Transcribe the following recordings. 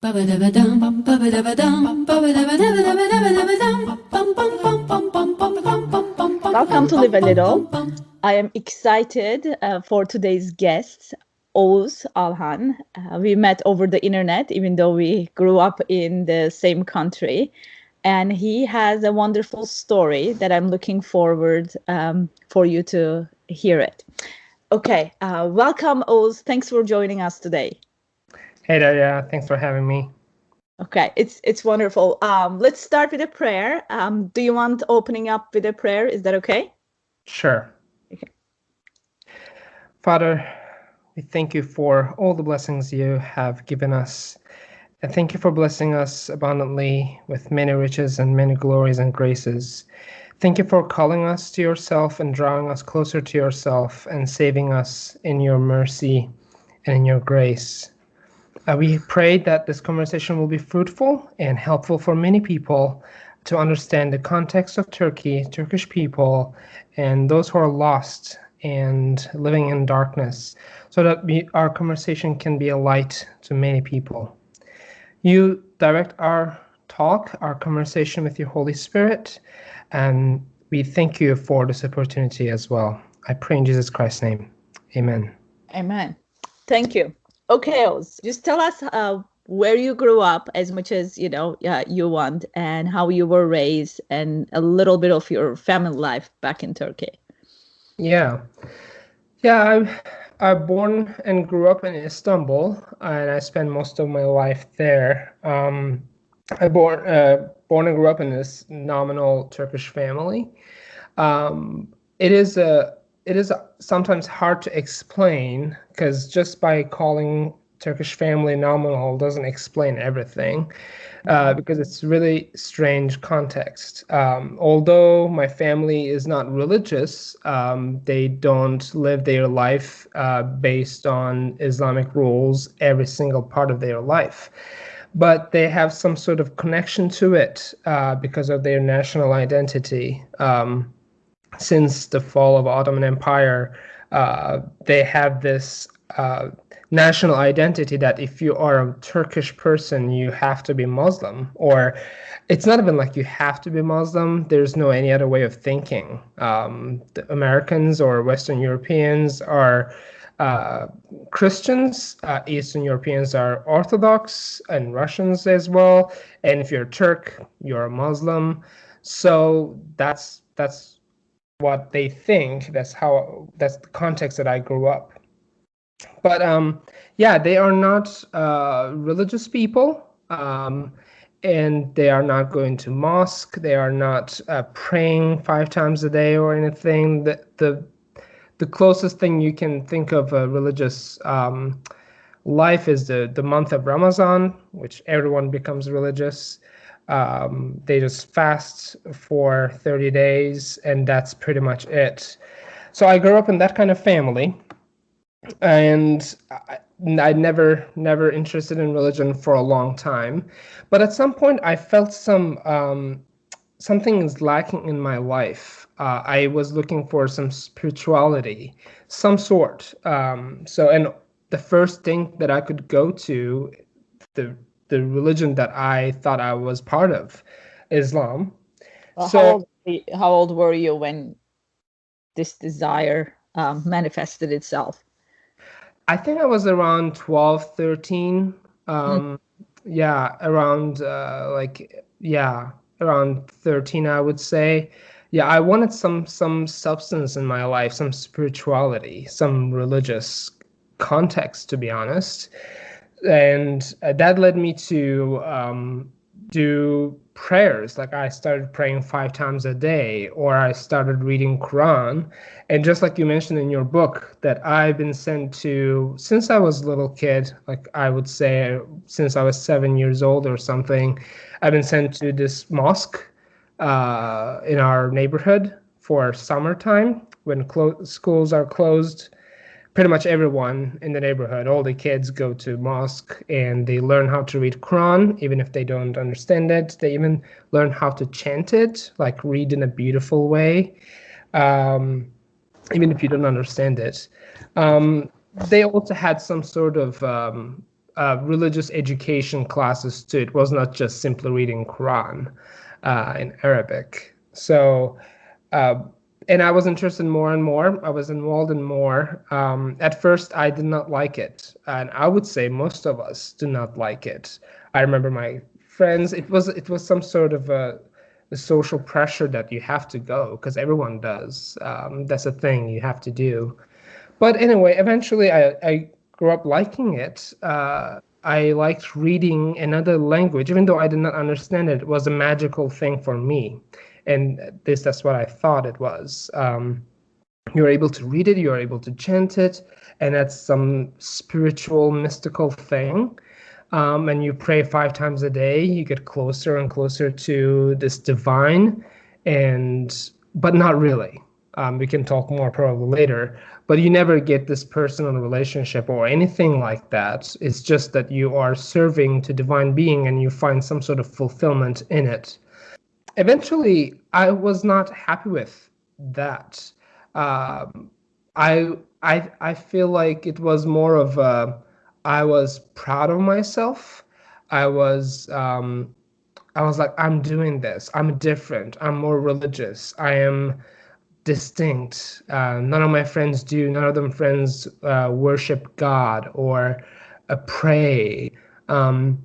Welcome to Live a Little. I am excited for today's guest, Oguz Alhan. We met over the internet, even though we grew up in the same country. And he has a wonderful story that I'm looking forward for you to hear it. Okay, welcome, Oguz. Thanks for joining us today. Hey Daria, thanks for having me. Okay, it's wonderful. Let's start with a prayer. Do you want opening up with a prayer? Is that okay? Sure. Okay. Father, we thank you for all the blessings you have given us. And thank you for blessing us abundantly with many riches and many glories and graces. Thank you for calling us to yourself and drawing us closer to yourself and saving us in your mercy and in your grace. We pray that this conversation will be fruitful and helpful for many people to understand the context of Turkey, Turkish people, and those who are lost and living in darkness, so that our conversation can be a light to many people. You direct our talk, our conversation with your Holy Spirit, and we thank you for this opportunity as well. I pray in Jesus Christ's name. Amen. Amen. Thank you. Okay, Oz, just tell us where you grew up, as much as you want, and how you were raised, and a little bit of your family life back in Turkey. Yeah, I born and grew up in Istanbul, and I spent most of my life there. I born and grew up in this nominal Turkish family. It is sometimes hard to explain, because just by calling Turkish family nominal doesn't explain everything, because it's really strange context. Although my family is not religious, they don't live their life based on Islamic rules every single part of their life. But they have some sort of connection to it because of their national identity. Since the fall of Ottoman Empire, they have this national identity that if you are a Turkish person, you have to be Muslim. Or it's not even like you have to be Muslim. There's no any other way of thinking. The Americans or Western Europeans are Christians, Eastern Europeans are Orthodox, and Russians as well. And if you're a Turk, you're a Muslim. So that's what they think. That's the context that I grew up. But they are not religious people, and they are not going to mosque. They are not praying 5 times a day or anything. The closest thing you can think of a religious life is the month of Ramadan, which everyone becomes religious. They just fast for 30 days, and that's pretty much it. So I grew up in that kind of family, and I never interested in religion for a long time. But at some point, I felt something is lacking in my life. I was looking for some spirituality, some sort. And the first thing that I could go to, the religion that I thought I was part of, Islam. Well, how old were you when this desire manifested itself? I think I was around 12, 13. Yeah, around 13, I would say. Yeah, I wanted some substance in my life, some spirituality, some religious context, to be honest. And that led me to do prayers. Like I started praying 5 times a day, or I started reading Quran. And just like you mentioned in your book, that I've been sent to, since I was a little kid, like I would say since I was 7 years old or something, I've been sent to this mosque in our neighborhood for summertime when schools are closed. Pretty much everyone in the neighborhood, all the kids go to mosque and they learn how to read Quran, even if they don't understand it. They even learn how to chant it, like read in a beautiful way, even if you don't understand it. They also had some sort of religious education classes too. It was not just simply reading Quran in Arabic. So, uh, and I was interested more and more. I was involved in more. At first, I did not like it, and I would say most of us do not like it. I remember my friends. It was some sort of a social pressure that you have to go because everyone does. That's a thing you have to do. But anyway, eventually I grew up liking it. I liked reading another language, even though I did not understand it. It was a magical thing for me, and that's what I thought it was. You're able to read it, you're able to chant it, and that's some spiritual, mystical thing. And you pray 5 times a day, you get closer and closer to this divine, and but not really. We can talk more probably later, but you never get this personal relationship or anything like that. It's just that you are serving to divine being and you find some sort of fulfillment in it. Eventually, I was not happy with that. Um, I feel like it was more of I was proud of myself. I was um, I was like, I'm doing this. I'm different. I'm more religious. I am distinct. None of my friends do. None of them friends worship God or pray. Um,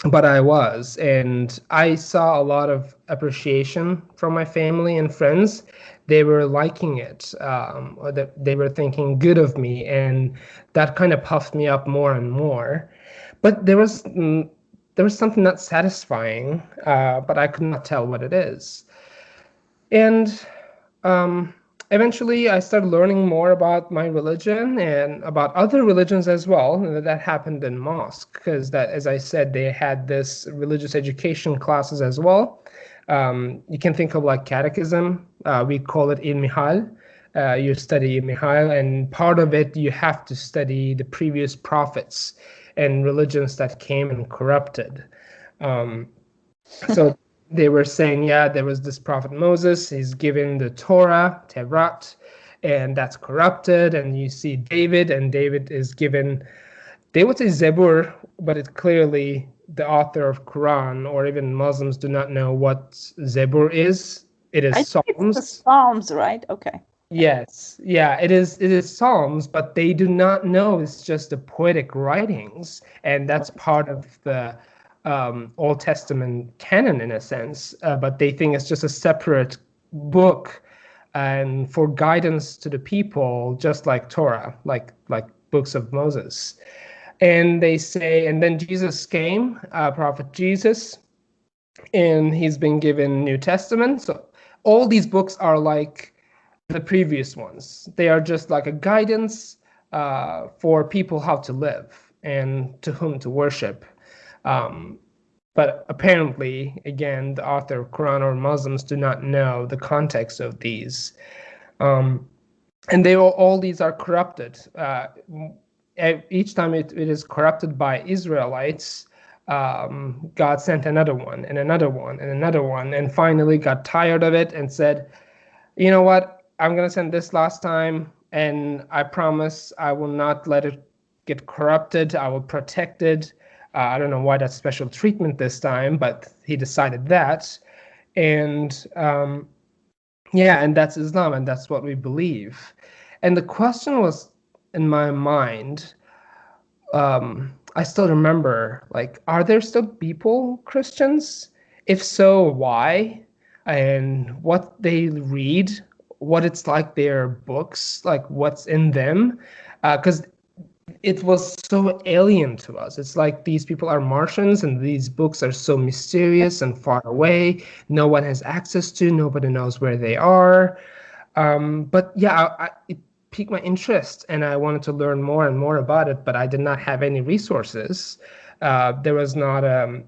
but I was, and I saw a lot of appreciation from my family and friends. They were liking it, or that they were thinking good of me, and that kind of puffed me up more and more. But there was something not satisfying, but I could not tell what it is. And um, eventually, I started learning more about my religion and about other religions as well. And that happened in mosque because that, as I said, they had this religious education classes as well. You can think of like catechism. We call it ilmihal. You study ilmihal, and part of it you have to study the previous prophets and religions that came and corrupted. Um, so they were saying, yeah, there was this prophet Moses, he's given the Torah, Tevrat, and that's corrupted. And you see David, and David is given, they would say Zebur, but it's clearly the author of Quran, or even Muslims do not know what Zebur is. It is I think it's the Psalms. Psalms, right? Okay. Yes, yeah, it is Psalms, but they do not know it's just the poetic writings, and that's part of the Old Testament canon in a sense. But they think it's just a separate book, and for guidance to the people, just like Torah, like books of Moses. And they say, and then Jesus came, Prophet Jesus, and he's been given New Testament. So all these books are like the previous ones. They are just like a guidance for people how to live and to whom to worship. Um, but apparently, again, the author of Quran or Muslims do not know the context of these. Um, and all these are corrupted. Each time it is corrupted by Israelites, God sent another one and another one and another one, and finally got tired of it and said, you know what? I'm gonna send this last time, and I promise I will not let it get corrupted. I will protect it. I don't know why that special treatment this time, but he decided that. And yeah, and that's Islam, and that's what we believe. And the question was in my mind, I still remember, like, are there still people, Christians? If so, why? And what they read, what it's like their books, like what's in them, because it was so alien to us. It's like these people are Martians, and these books are so mysterious and far away. No one has access to. Nobody knows where they are. But yeah, it piqued my interest, and I wanted to learn more and more about it. But I did not have any resources. There was not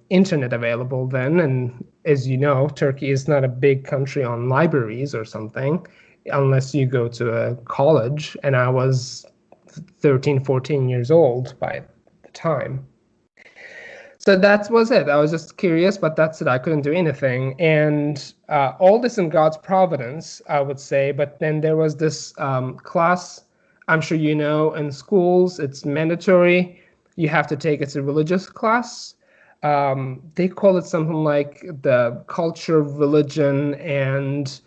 internet available then, and as you know, Turkey is not a big country on libraries or something, unless you go to a college. And I was 13, 14 years old by the time. So that was it. I was just curious, but that's it. I couldn't do anything. And all this in God's providence, I would say. But then there was this class, I'm sure you know, in schools, it's mandatory, you have to take. It's a religious class. They call it something like the culture of religion and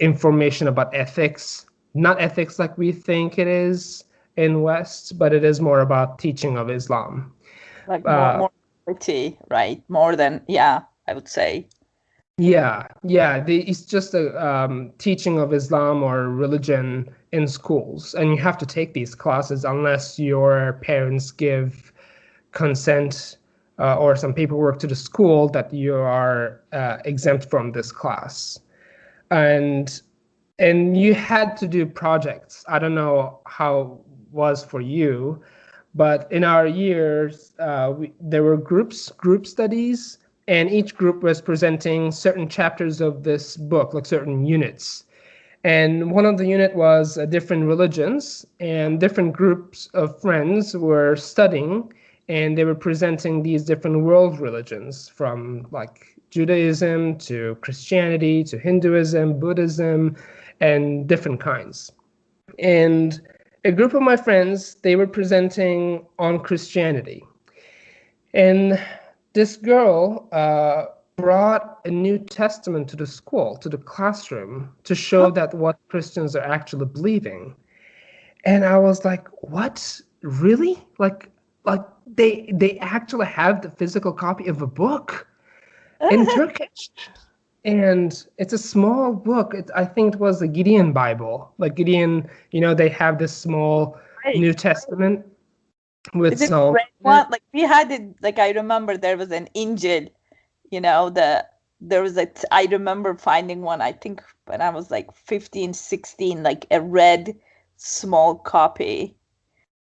information about ethics. Not ethics like we think it is in West, but it is more about teaching of Islam. Like Uh, more quality, right? More than, yeah, I would say. yeah. It's just a teaching of Islam or religion in schools, and you have to take these classes unless your parents give consent or some paperwork to the school that you are exempt from this class. And you had to do projects. I don't know how it was for you, but in our years, there were group studies, and each group was presenting certain chapters of this book, like certain units. And one of the unit was different religions, and different groups of friends were studying, and they were presenting these different world religions from like Judaism to Christianity to Hinduism, Buddhism, and different kinds. And a group of my friends, they were presenting on Christianity. And this girl brought a New Testament to the school, to the classroom, to show that what Christians are actually believing. And I was like, what? Really? Like they actually have the physical copy of a book in Turkish. And it's a small book. I think it was the Gideon Bible. Like Gideon, they have this small Right. New Testament with Is it Psalm. red one? Like we had it, like I remember there was an Injil, there was I remember finding one, I think when I was like 15, 16, like a red small copy.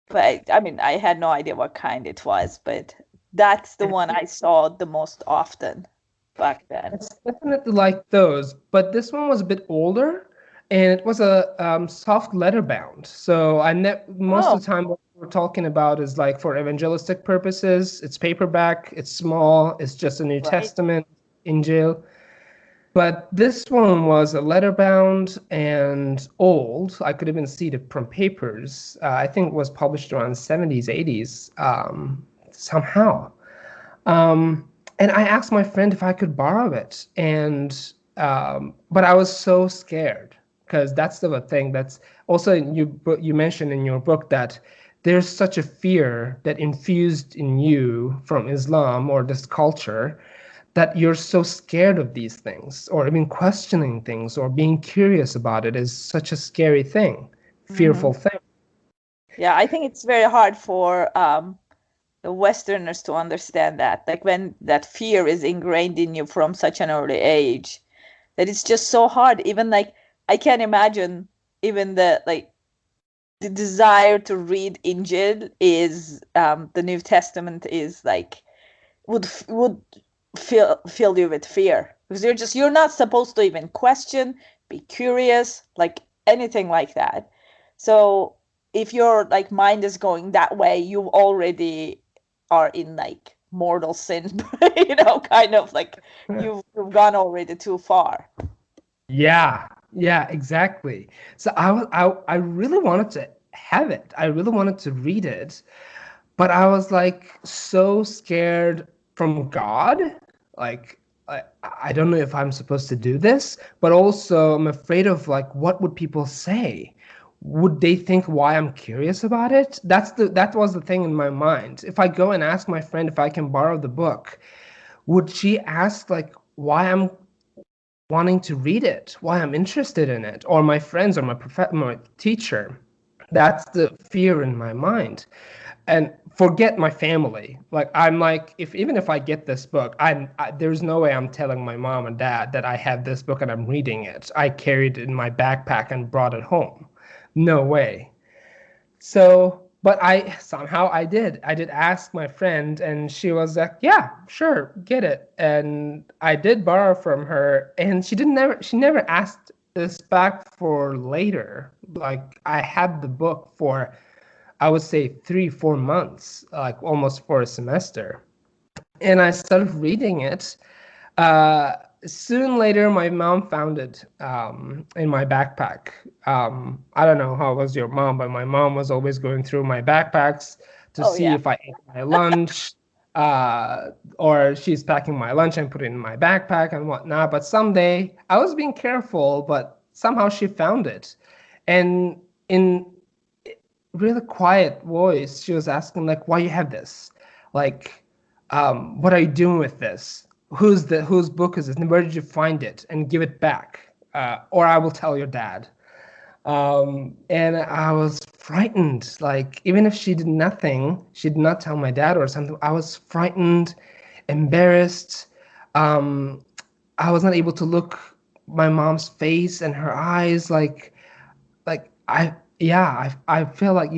But I mean, I had no idea what kind it was, but that's the one I saw the most often back then. It's definitely like those, but this one was a bit older, and it was a soft leather bound. So most Oh, of the time what we're talking about is like for evangelistic purposes. It's paperback, it's small, it's just a New right. Testament, Injil. But this one was a leather bound and old. I could even see it from papers. I think it was published around 70s, 80s, somehow. And I asked my friend if I could borrow it, and but I was so scared because that's the thing. That's also you mentioned in your book that there's such a fear that infused in you from Islam or this culture that you're so scared of these things, or even questioning things or being curious about it is such a scary thing, Hmm. fearful thing. Yeah, I think it's very hard for the Westerners to understand that. Like when that fear is ingrained in you from such an early age, that it's just so hard. Even like I can't imagine even the desire to read Injil is the New Testament is like would fill you with fear because you're not supposed to even question, be curious, like anything like that. So if your like mind is going that way, you already are in like mortal sin, kind of like you've gone already too far. Yeah, exactly. So I really wanted to have it. I really wanted to read it, but I was like so scared from God. Like I don't know if I'm supposed to do this, but also I'm afraid of like what would people say? Would they think why I'm curious about it? That was the thing in my mind. If I go and ask my friend if I can borrow the book, would she ask like why I'm wanting to read it, why I'm interested in it, or my friends or my teacher? That's the fear in my mind. And forget my family. Like I'm like, if even if I get this book, there's no way I'm telling my mom and dad that I have this book and I'm reading it. I carried it in my backpack and brought it home. No way. So, but I did. I did ask my friend, and she was like, "Yeah, sure, get it." And I did borrow from her, and she never asked this back for later. Like I had the book for, I would say 3, 4 months, like almost for a semester, and I started reading it. Uh, Soon later, my mom found it in my backpack. I don't know how it was your mom, but my mom was always going through my backpacks to Oh, see yeah. if I ate my lunch, or she's packing my lunch and put it in my backpack and whatnot. But someday I was being careful, but somehow she found it. And in really quiet voice, she was asking, like, why you have this? Like, what are you doing with this? Whose book is this? And where did you find it? And give it back. Or I will tell your dad. And I was frightened. Like, even if she did nothing, she did not tell my dad or something. I was frightened, embarrassed. Um, I was not able to look my mom's face and her eyes. Like I feel like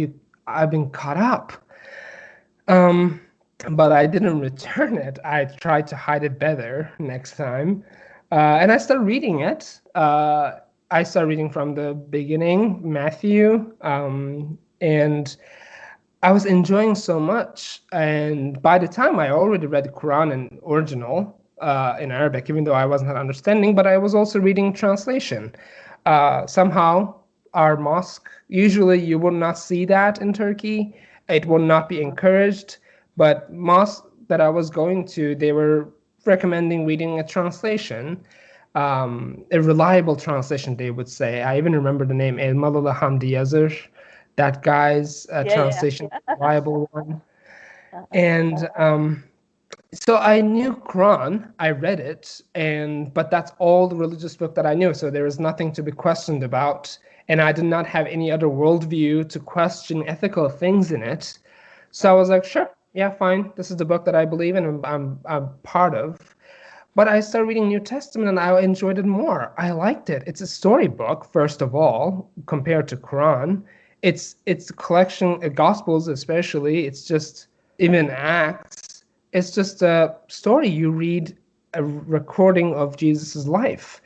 I've been caught up. Um, but I didn't return it. I tried to hide it better next time. And I started reading it. I started reading from the beginning, Matthew, and I was enjoying so much. And by the time I already read the Quran in original, in Arabic, even though I was not understanding, but I was also reading translation. Somehow, our mosque, usually you will not see that in Turkey. It will not be encouraged. But mosque that I was going to, they were recommending reading a translation, a reliable translation, they would say. I even remember the name, El Malala Hamdi Yazır, that guy's Yeah, yeah, translation, yeah. reliable one. Uh, And so I knew Quran, I read it, and but that's all the religious book that I knew. So there was nothing to be questioned about, and I did not have any other worldview to question ethical things in it. So I was like, sure, yeah, fine. This is the book that I believe in, and I'm part of. But I started reading New Testament, and I enjoyed it more. I liked it. It's a storybook, first of all, compared to Quran. It's a collection of Gospels, especially. It's just even Acts. It's just a story. You read a recording of Jesus's life.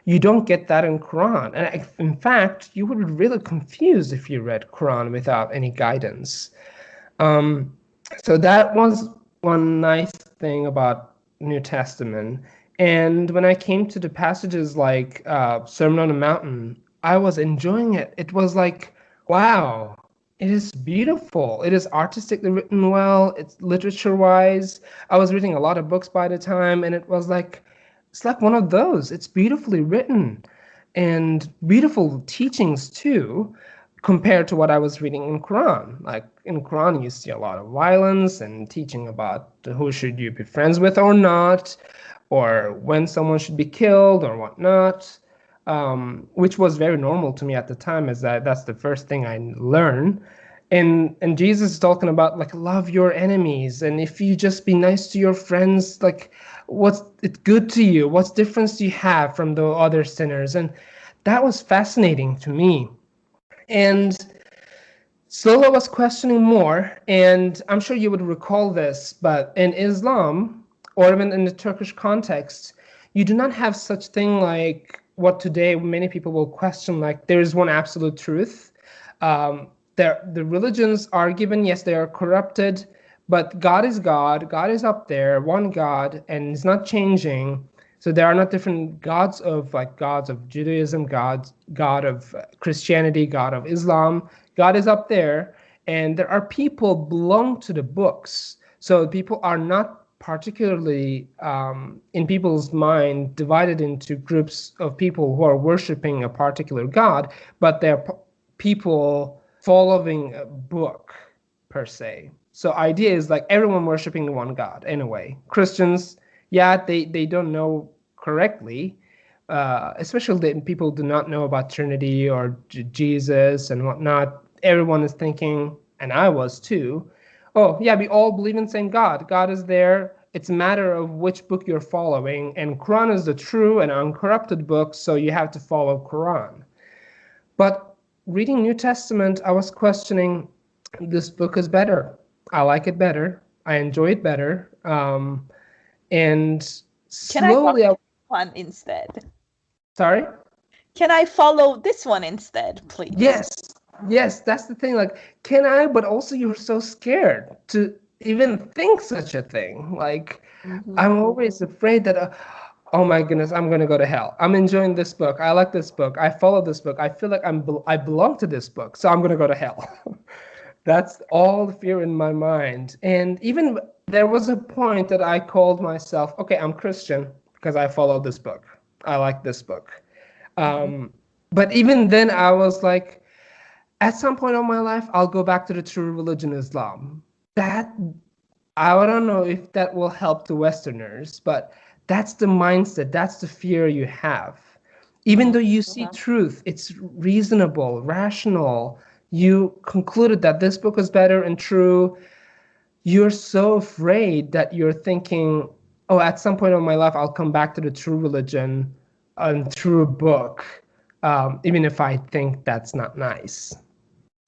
You don't get that in Quran. And in fact, you would be really confused if you read Quran without any guidance. Um, so that was one nice thing about New Testament. And when I came to the passages like Sermon on the Mountain, I was enjoying it. It was like, wow, it is beautiful. It is artistically written well. It's literature-wise. I was reading a lot of books by the time, and it was like, it's like one of those. It's beautifully written and beautiful teachings too, compared to what I was reading in Quran. Like in Quran, you see a lot of violence and teaching about who should you be friends with or not, or when someone should be killed or whatnot, which was very normal to me at the time, as that's the first thing I learned. And Jesus is talking about like love your enemies, and if you just be nice to your friends, like what's it good to you? What's difference do you have from the other sinners? And that was fascinating to me. And Slola was questioning more, and I'm sure you would recall this, but in Islam, or even in the Turkish context, you do not have such thing like what today many people will question, like there is one absolute truth. The religions are given, yes, they are corrupted, but God is God. God is up there, one God, and it's not changing. So there are not different gods of like gods of Judaism, God of Christianity, God of Islam. God is up there, and there are people belong to the books. So people are not particularly in people's mind divided into groups of people who are worshiping a particular God, but they're people following a book per se. So idea is like everyone worshiping one God anyway. Christians, yeah, they don't know correctly, especially that people do not know about Trinity or Jesus and whatnot. Everyone is thinking, and I was too, oh yeah, we all believe in the same God. God is there. It's a matter of which book you're following, and Quran is the true and uncorrupted book, so you have to follow Quran. But reading New Testament, I was questioning, this book is better. I like it better. I enjoy it better. And can I follow slowly, this one instead? sorry? Can I follow this one instead, please? Yes, yes, that's the thing. Like, can I? But also, you're so scared to even think such a thing. Like, Mhm. I'm always afraid that, oh my goodness, I'm gonna go to hell. I'm enjoying this book. I like this book. I follow this book. I feel like I belong to this book, so I'm gonna go to hell. That's all the fear in my mind. And even there was a point that I called myself, okay, I'm Christian because I follow this book. I like this book. But even then, I was like, at some point in my life, I'll go back to the true religion, Islam. That I don't know if that will help the Westerners, but that's the mindset, that's the fear you have. Even though you see truth, it's reasonable, rational. You concluded that this book is better and true. You're so afraid that you're thinking, oh, at some point in my life, I'll come back to the true religion and true book, even if I think that's not nice.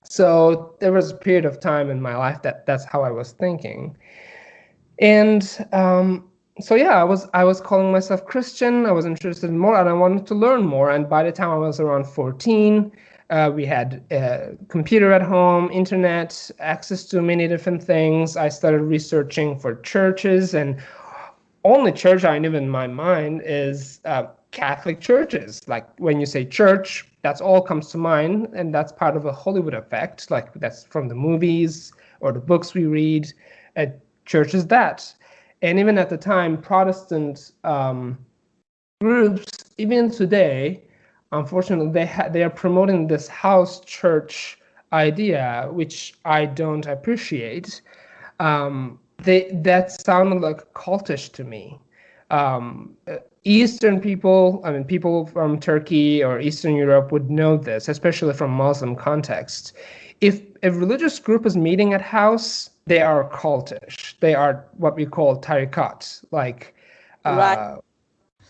So there was a period of time in my life that's how I was thinking. And so yeah, I was calling myself Christian. I was interested in more, and I wanted to learn more. And by the time I was around 14, we had a computer at home, internet, access to many different things. I started researching for churches, and only church I knew in my mind is Catholic churches. Like when you say church, that's all comes to mind, and that's part of a Hollywood effect. Like that's from the movies or the books we read. Church is that, and even at the time, Protestant groups, even today, unfortunately, they are promoting this house church idea, which I don't appreciate. That sounded like cultish to me. Eastern people, I mean, people from Turkey or Eastern Europe would know this, especially from Muslim context. If a religious group is meeting at house, they are cultish. They are what we call tariqat. Like, Right.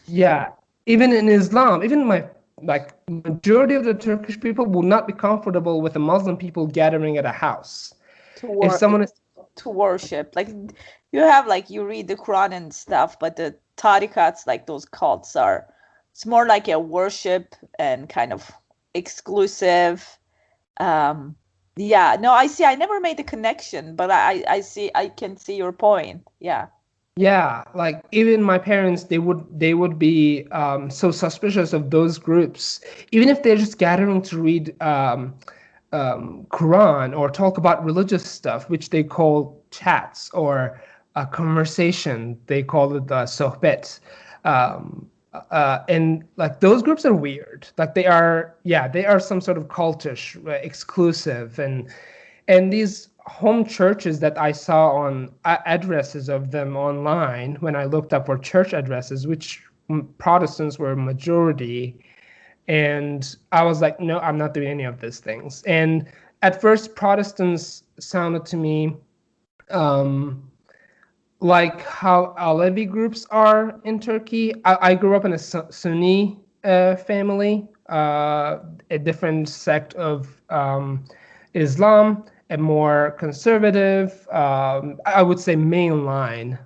yeah, even in Islam, even like majority of the Turkish people will not be comfortable with the Muslim people gathering at a house. To If work, someone is to worship. Like you have like you read the Quran and stuff, but the tariqats, like those cults are, it's more like a worship and kind of exclusive. Yeah, no, I see. I never made the connection, but I see, I can see your point. Yeah. Yeah, like even my parents, they would be so suspicious of those groups, even if they're just gathering to read Quran or talk about religious stuff, which they call chats or a conversation. They call it sohbet. And like those groups are weird. Like they are, yeah, they are some sort of cultish, exclusive, and these home churches that I saw on addresses of them online when I looked up for church addresses, which Protestants were majority, and I was like, no, I'm not doing any of these things. And at first, Protestants sounded to me like how Alevi groups are in Turkey. I grew up in a Sunni family, a different sect of Islam, a more conservative, I would say mainline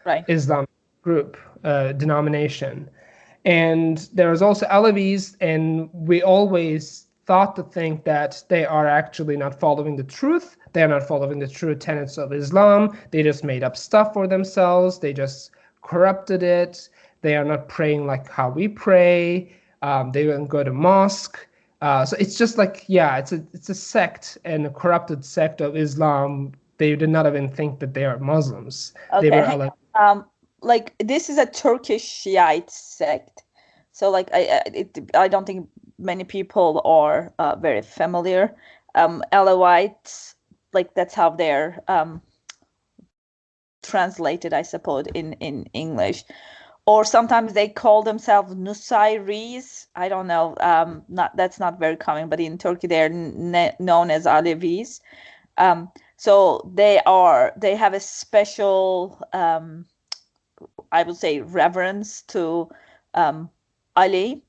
Right. Islam group, denomination. And there's also Alevis, and we always thought to think that they are actually not following the truth. They are not following the true tenets of Islam. They just made up stuff for themselves. They just corrupted it. They are not praying like how we pray. They don't go to mosque. So it's just like, yeah, it's a sect and a corrupted sect of Islam. They did not even think that they are Muslims. They Okay. were Alevi. Like this is a Turkish Shiite sect. So like I don't think many people are very familiar. Alawites, like that's how they're translated, I suppose, in English. Or sometimes they call themselves Nusayris. I don't know. Not that's not very common, but in Turkey they're known as Alevis. So they have a special I would say reverence to Ali,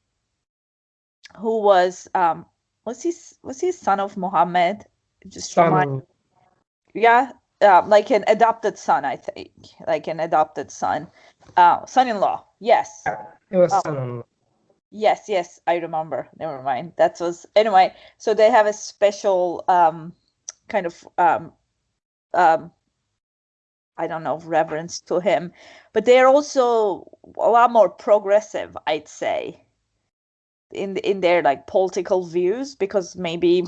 who was he son of Muhammad? Just remind, Son, yeah, like an adopted son, I think, like an adopted son, son-in-law. Yes. it was Oh, son. yes, yes, I remember. Never mind. That was anyway. So they have a special kind of um I don't know, reverence to him, but they're also a lot more progressive, I'd say. in their like political views, because maybe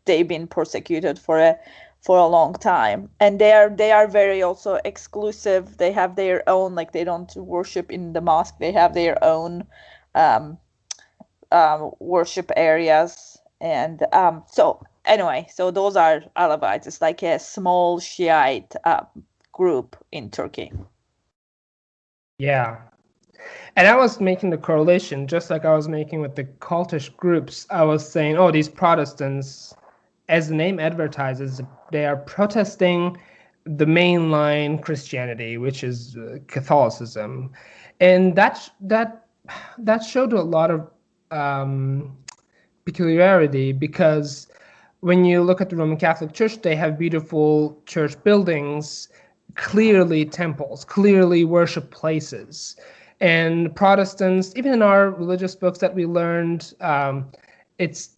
they've been persecuted for a long time, and they are very also exclusive. They have their own, like, they don't worship in the mosque. They have their own um, worship areas, and so anyway, so those are Alavites. It's like a small Shiite group in Turkey. Yeah. And I was making the correlation, just like I was making with the cultish groups. I was saying, oh, these Protestants, as the name advertises, they are protesting the mainline Christianity, which is Catholicism, and that showed a lot of peculiarity, because when you look at the Roman Catholic Church, they have beautiful church buildings, clearly temples, clearly worship places. And Protestants, even in our religious books that we learned,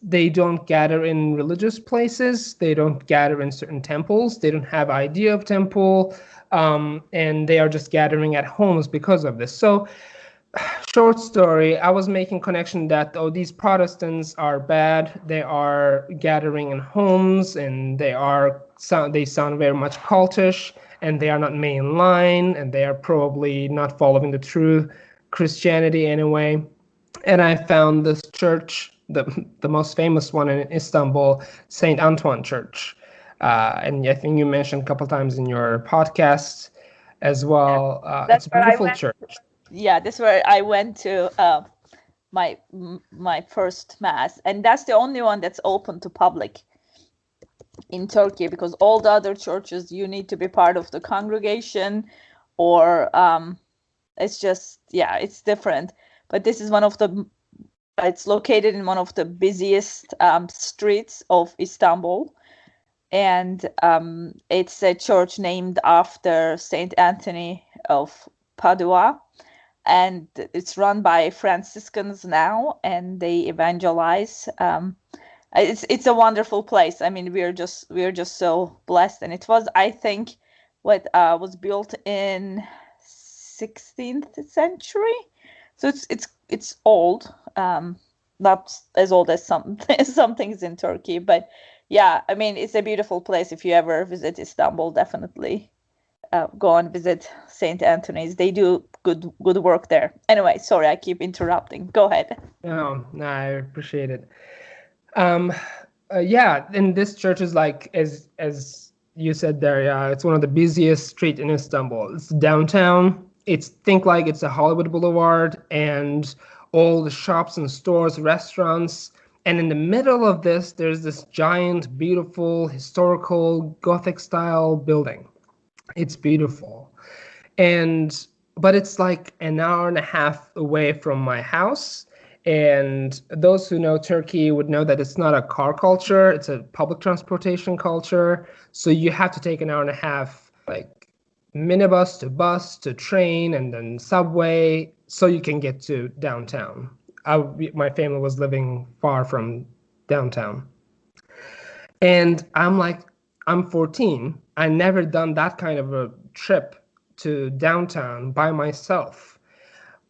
they don't gather in religious places. They don't gather in certain temples. They don't have idea of temple, and they are just gathering at homes because of this. So, short story, I was making connection that, oh, these Protestants are bad. They are gathering in homes, and they sound very much cultish, and they are not mainline, and they are probably not following the true Christianity anyway. And I found this church, the most famous one in Istanbul, Saint Antoine Church, and I think you mentioned a couple times in your podcast as well. It's That's a where I beautiful went. church. Yeah, that's where I went to my first mass, and that's the only one that's open to public in Turkey, because all the other churches you need to be part of the congregation, or it's just, yeah, it's different. But this is it's located in one of the busiest streets of Istanbul, and it's a church named after Saint Anthony of Padua, and it's run by Franciscans now, and they evangelize. It's a wonderful place. I mean, we're just so blessed, and it was, I think, what was built in 16th century, so it's old. Not as old as some things in Turkey, but yeah, I mean, it's a beautiful place. If you ever visit Istanbul, definitely go and visit Saint Anthony's. They do good work there. Anyway, sorry, I keep interrupting. Go ahead. No, I appreciate it. Yeah, and this church is like, as you said there, yeah, it's one of the busiest street in Istanbul. It's downtown. Think like it's a Hollywood Boulevard, and all the shops and stores, restaurants. And in the middle of this, there's this giant, beautiful, historical Gothic style building. It's beautiful. But it's like an hour and a half away from my house. And those who know Turkey would know that it's not a car culture, it's a public transportation culture. So you have to take an hour and a half, like minibus to bus to train and then subway, so you can get to downtown. My family was living far from downtown. And I'm 14. I never done that kind of a trip to downtown by myself.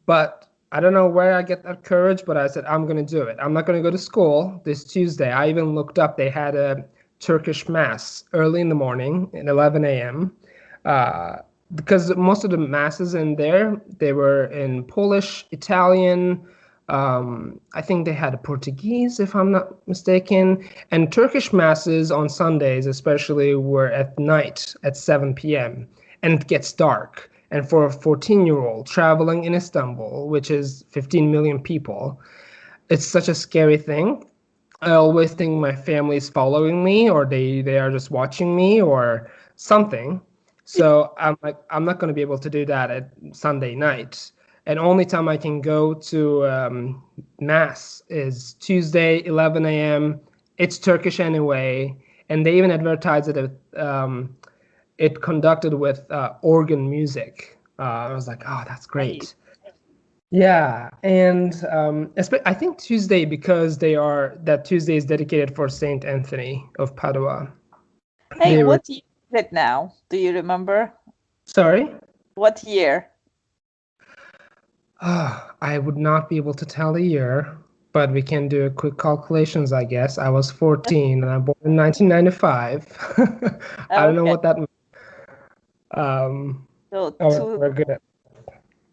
But I don't know where I get that courage, but I said, I'm going to do it. I'm not going to go to school this Tuesday. I even looked up, they had a Turkish mass early in the morning at 11 a.m. Because most of the masses in there, they were in Polish, Italian, I think they had Portuguese, if I'm not mistaken. And Turkish masses on Sundays, especially, were at night at 7 p.m. And it gets dark. And for a 14-year-old traveling in Istanbul, which is 15 million people, it's such a scary thing. I always think my family is following me, or they are just watching me or something. So I'm like, I'm not going to be able to do that at Sunday night. And only time I can go to mass is Tuesday, 11 a.m. It's Turkish anyway, and they even advertise it conducted with organ music. I was like, oh, that's great. Yeah, and I think Tuesday, because that Tuesday is dedicated for Saint Anthony of Padua. Hey, what year is it now? Do you remember? Sorry? What year? I would not be able to tell the year. but we can do quick calculations, I guess. I was 14 and I'm born in 1995. I don't know Okay. what that means. So Oh, we're good at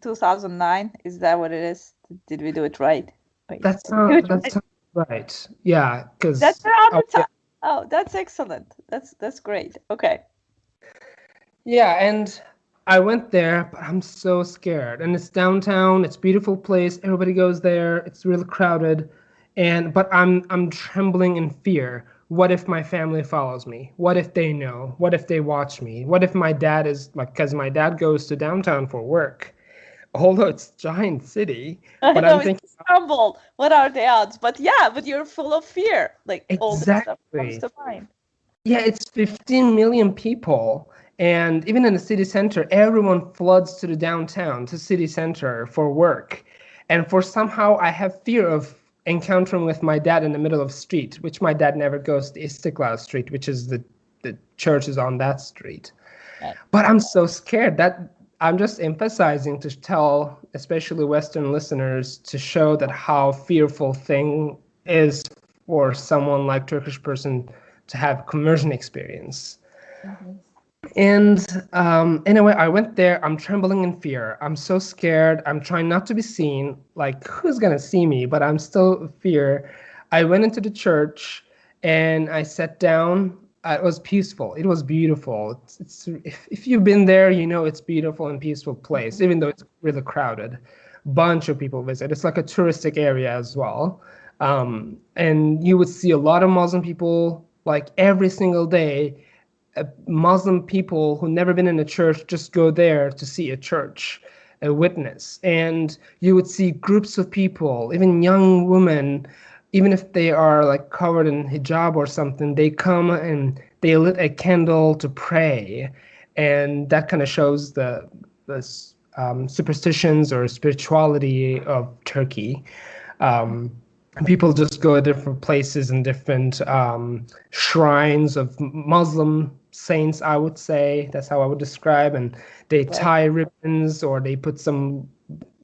2009, is that what it is? Did we do it right? Wait, that. did we do it That right? sounds right. Yeah, That's because around the time. Oh, that's excellent. That's great. Okay. yeah, and I went there, but I'm so scared. And it's downtown, it's a beautiful place, everybody goes there, it's really crowded. And but I'm trembling in fear. What if my family follows me? What if they know? What if they watch me? What if my dad is like, because my dad goes to downtown for work, although it's a giant city, I but know I'm it's thinking Istanbul. What are the odds? But yeah, but you're full of fear. Like all this stuff comes exactly. to mind. Yeah, it's 15 million people. And even in the city center, everyone floods to the downtown, to city center for work. And for somehow I have fear of encountering with my dad in the middle of the street, which my dad never goes to Istiklal Street, which is the church is on that street. Right. But I'm so scared that I'm just emphasizing to tell, especially Western listeners, to show that how fearful thing is for someone like Turkish person to have conversion experience. Mhm. And anyway, I went there. I'm trembling in fear. I'm so scared. I'm trying not to be seen. Like, who's gonna see me? But I'm still in fear. I went into the church and I sat down. It was peaceful. It was beautiful. If you've been there, you know it's beautiful and peaceful place, Mhm. even though it's really crowded. Bunch of people visit. It's like a touristic area as well. And you would see a lot of Muslim people like every single day. Muslim people who never been in a church just go there to see a church, a witness. And you would see groups of people, even young women, even if they are like covered in hijab or something, they come and they lit a candle to pray. And that kind of shows the superstitions or spirituality of Turkey. Um, People just go to different places and different shrines of Muslim saints, I would say. That's how I would describe. And they Right. tie ribbons or they put some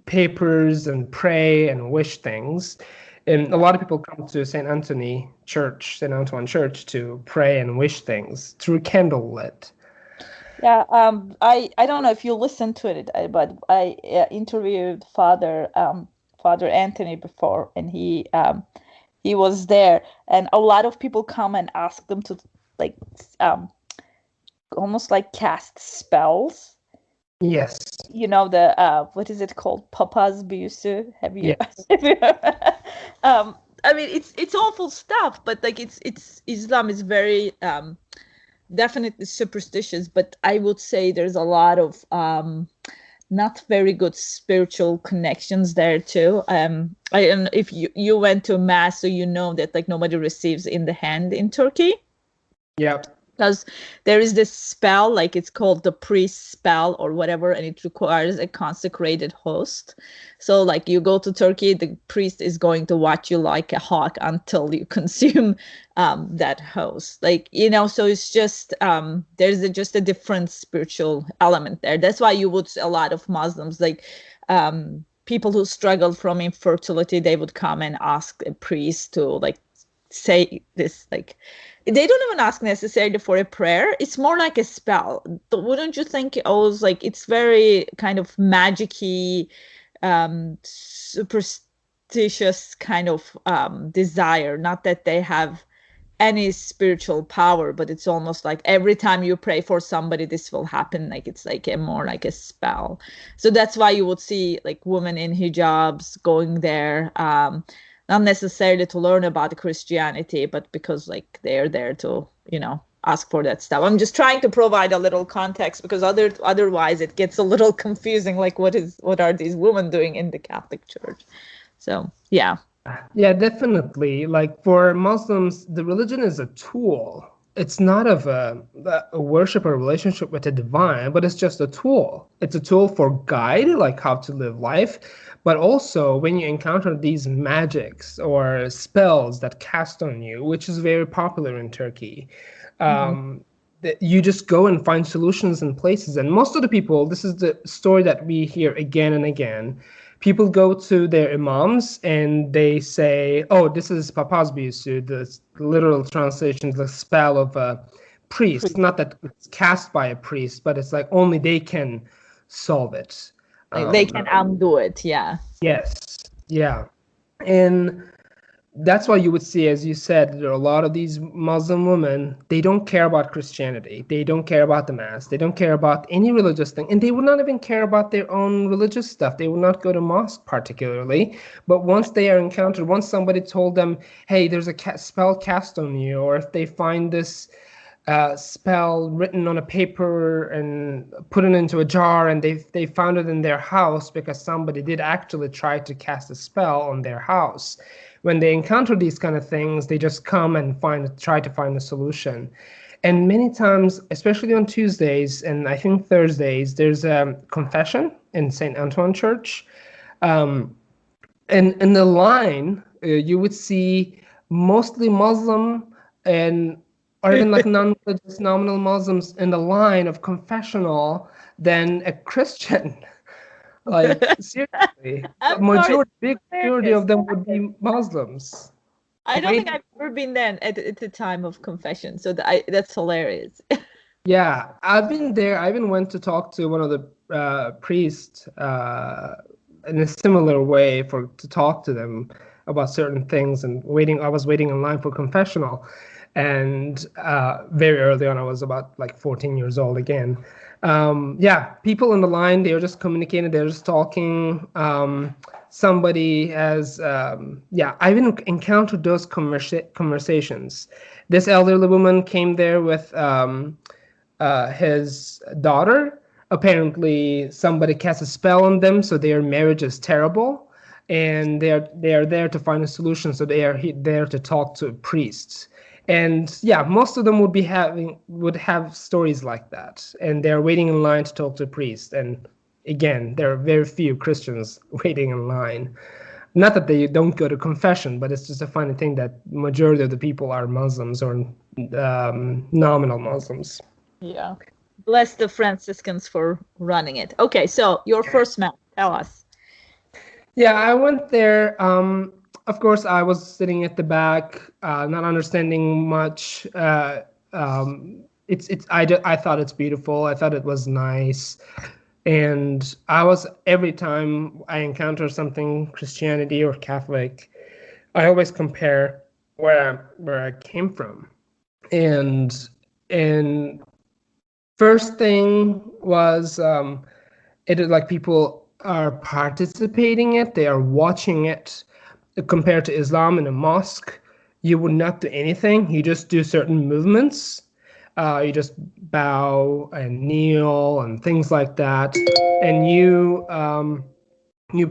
papers and pray and wish things. And a lot of people come to St. Anthony Church, St. Antoine Church, to pray and wish things through candlelit. Yeah, I don't know if you listened to it, but I interviewed Father Anthony before, and he was there, and a lot of people come and ask them to like um almost like cast spells. Yes. You know the what is it called? Papa's büyüsü. Have you? Yes. Have you I mean it's awful stuff, but like it's Islam is very definitely superstitious, but I would say there's a lot of not very good spiritual connections there too. And if you went to mass, so you know that like nobody receives in the hand in Turkey Yep. because there is this spell, like it's called the priest spell or whatever, and it requires a consecrated host. So like you go to Turkey, the priest is going to watch you like a hawk until you consume that host. Like, you know, so it's just there's just a different spiritual element there. That's why you would a lot of Muslims like people who struggled from infertility, they would come and ask a priest to like say this, like they don't even ask necessarily for a prayer. It's more like a spell. Wouldn't you think? It was like it's very kind of magicy, superstitious kind of desire. Not that they have any spiritual power, but it's almost like every time you pray for somebody, this will happen. Like it's like a more like a spell. So that's why you would see like women in hijabs going there. Not necessarily to learn about Christianity, but because like they're there to, you know, ask for that stuff. I'm just trying to provide a little context because otherwise it gets a little confusing. Like what are these women doing in the Catholic Church? So yeah. Yeah, definitely. Like for Muslims, the religion is a tool. It's not of a worship or relationship with the divine, but it's just a tool. It's a tool for guide, like how to live life, but also when you encounter these magics or spells that cast on you, which is very popular in Turkey, Mhm. that you just go and find solutions in places. And most of the people, this is the story that we hear again and again. people go to their imams and they say, "Oh, this is Papa's büyüsü," the literal translation, the spell of a priest. Not that it's cast by a priest, but it's like only they can solve it. Like they can undo it. Yeah. Yes. Yeah. And that's why you would see, as you said, there are a lot of these Muslim women, they don't care about Christianity. They don't care about the Mass. They don't care about any religious thing. And they would not even care about their own religious stuff. They would not go to mosque particularly. But once they are encountered, once somebody told them, hey, there's a spell cast on you, or if they find this spell written on a paper and put it into a jar, and they found it in their house because somebody did actually try to cast a spell on their house. When they encounter these kind of things, they just come and try to find a solution. And many times, especially on Tuesdays and I think Thursdays, there's a confession in St. Antoine Church. And in the line, you would see mostly Muslim or even like non-religious nominal Muslims in the line of confessional than a Christian. Like, seriously, the big majority of them would be Muslims. I don't think I've ever been there at the time of confession, so that's hilarious. Yeah, I've been there. I even went to talk to one of the priests in a similar way to talk to them about certain things and I was waiting in line for confessional. And very early on, I was about like 14 years old again. Yeah, people in the line, they were just communicating, they're just talking. Somebody has, I even encountered those conversations. This elderly woman came there with his daughter. Apparently, somebody cast a spell on them, so their marriage is terrible. And they are there to find a solution, so they are there to talk to priests. And yeah, most of them would have stories like that, and they're waiting in line to talk to a priest. And again, there are very few Christians waiting in line. Not that they don't go to confession, but it's just a funny thing that majority of the people are Muslims or nominal Muslims. Yeah, bless the Franciscans for running it. Okay, so your first Mass, tell us. Yeah, I went there. Of course, I was sitting at the back, not understanding much. I thought it's beautiful. I thought it was nice, and every time I encounter something Christianity or Catholic, I always compare where I came from, and first thing was it is like people are participating it, they are watching it. Compared to Islam in a mosque, you would not do anything. You just do certain movements. You just bow and kneel and things like that. And you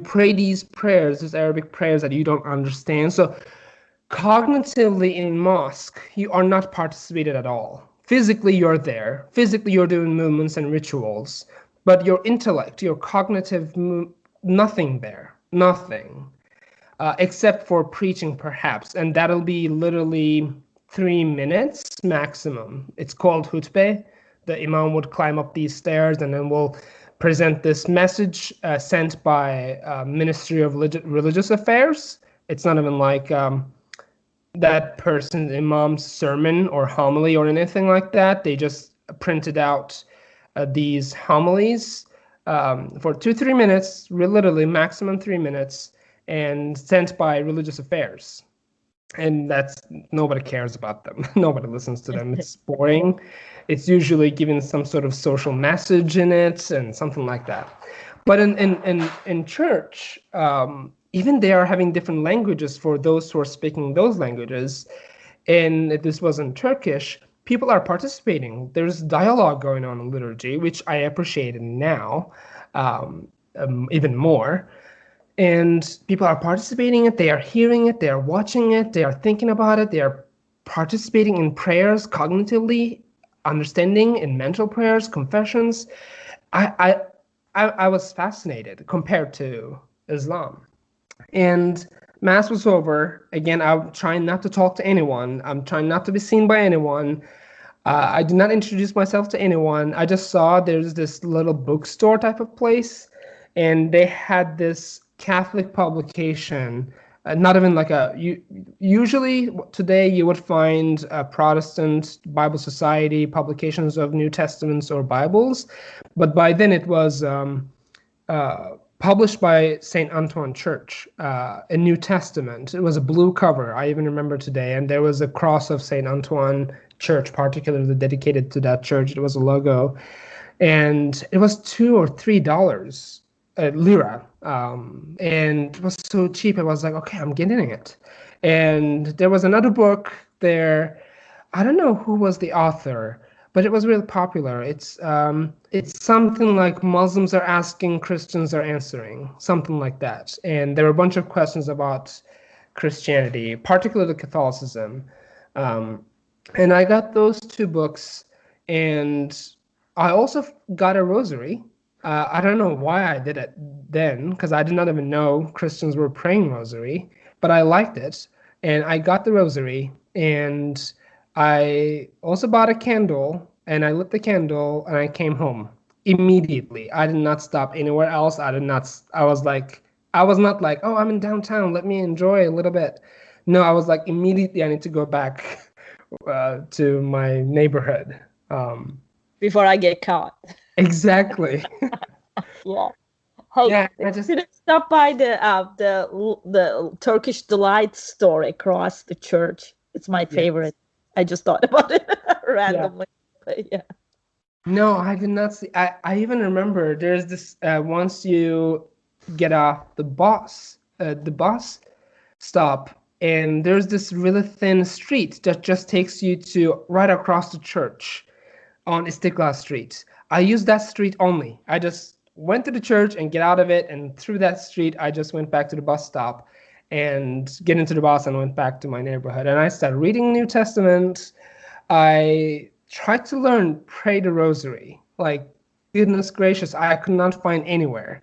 pray these prayers, these Arabic prayers that you don't understand. So cognitively in mosque, you are not participated at all. Physically, you're there. Physically, you're doing movements and rituals. But your intellect, your cognitive, nothing there. Nothing. Except for preaching, perhaps, and that'll be literally 3 minutes maximum. It's called hutbeh. The imam would climb up these stairs and then will present this message sent by Ministry of Religious Affairs. It's not even like that person's imam's sermon or homily or anything like that. They just printed out these homilies for 2-3 minutes, literally maximum 3 minutes, and sent by Religious Affairs. And nobody cares about them. Nobody listens to them. It's boring. It's usually giving some sort of social message in it and something like that. But in church, even they are having different languages for those who are speaking those languages. And this was in Turkish. People are participating. There's dialogue going on in liturgy, which I appreciate now even more. And people are participating in it, they are hearing it, they are watching it, they are thinking about it, they are participating in prayers cognitively, understanding in mental prayers, confessions. I was fascinated compared to Islam. And Mass was over. Again, I'm trying not to talk to anyone. I'm trying not to be seen by anyone. I did not introduce myself to anyone. I just saw there's this little bookstore type of place, and they had this Catholic publication, not even like usually today you would find Protestant Bible Society publications of New Testaments or Bibles, but by then it was published by St. Antoine Church, a New Testament. It was a blue cover, I even remember today, and there was a cross of St. Antoine Church, particularly dedicated to that church. It was a logo, and it was $2 or $3 lira, and it was so cheap. I was like, okay, I'm getting it. And there was another book there. I don't know who was the author, but it was really popular. It's something like Muslims are asking, Christians are answering, something like that. And there were a bunch of questions about Christianity, particularly Catholicism. And I got those two books, and I also got a rosary. I don't know why I did it then, because I did not even know Christians were praying rosary, but I liked it, and I got the rosary, and I also bought a candle, and I lit the candle, and I came home immediately. I did not stop anywhere else. I was like, I was not like, oh, I'm in downtown, let me enjoy a little bit. No, I was like, immediately I need to go back to my neighborhood. Before I get caught. Exactly. Yeah. Hey, Yeah, I just should I stop by the Turkish delight store across the church? It's my yeah. favorite. I just thought about it Yeah. randomly. But yeah. No, I did not see. I even remember there's this once you get off the bus stop, and there's this really thin street that just takes you to right across the church on Istiklal Street. I used that street only. I just went to the church and get out of it, and through that street, I just went back to the bus stop and get into the bus and went back to my neighborhood. And I started reading New Testament. I tried to learn pray the rosary. Like, goodness gracious, I could not find anywhere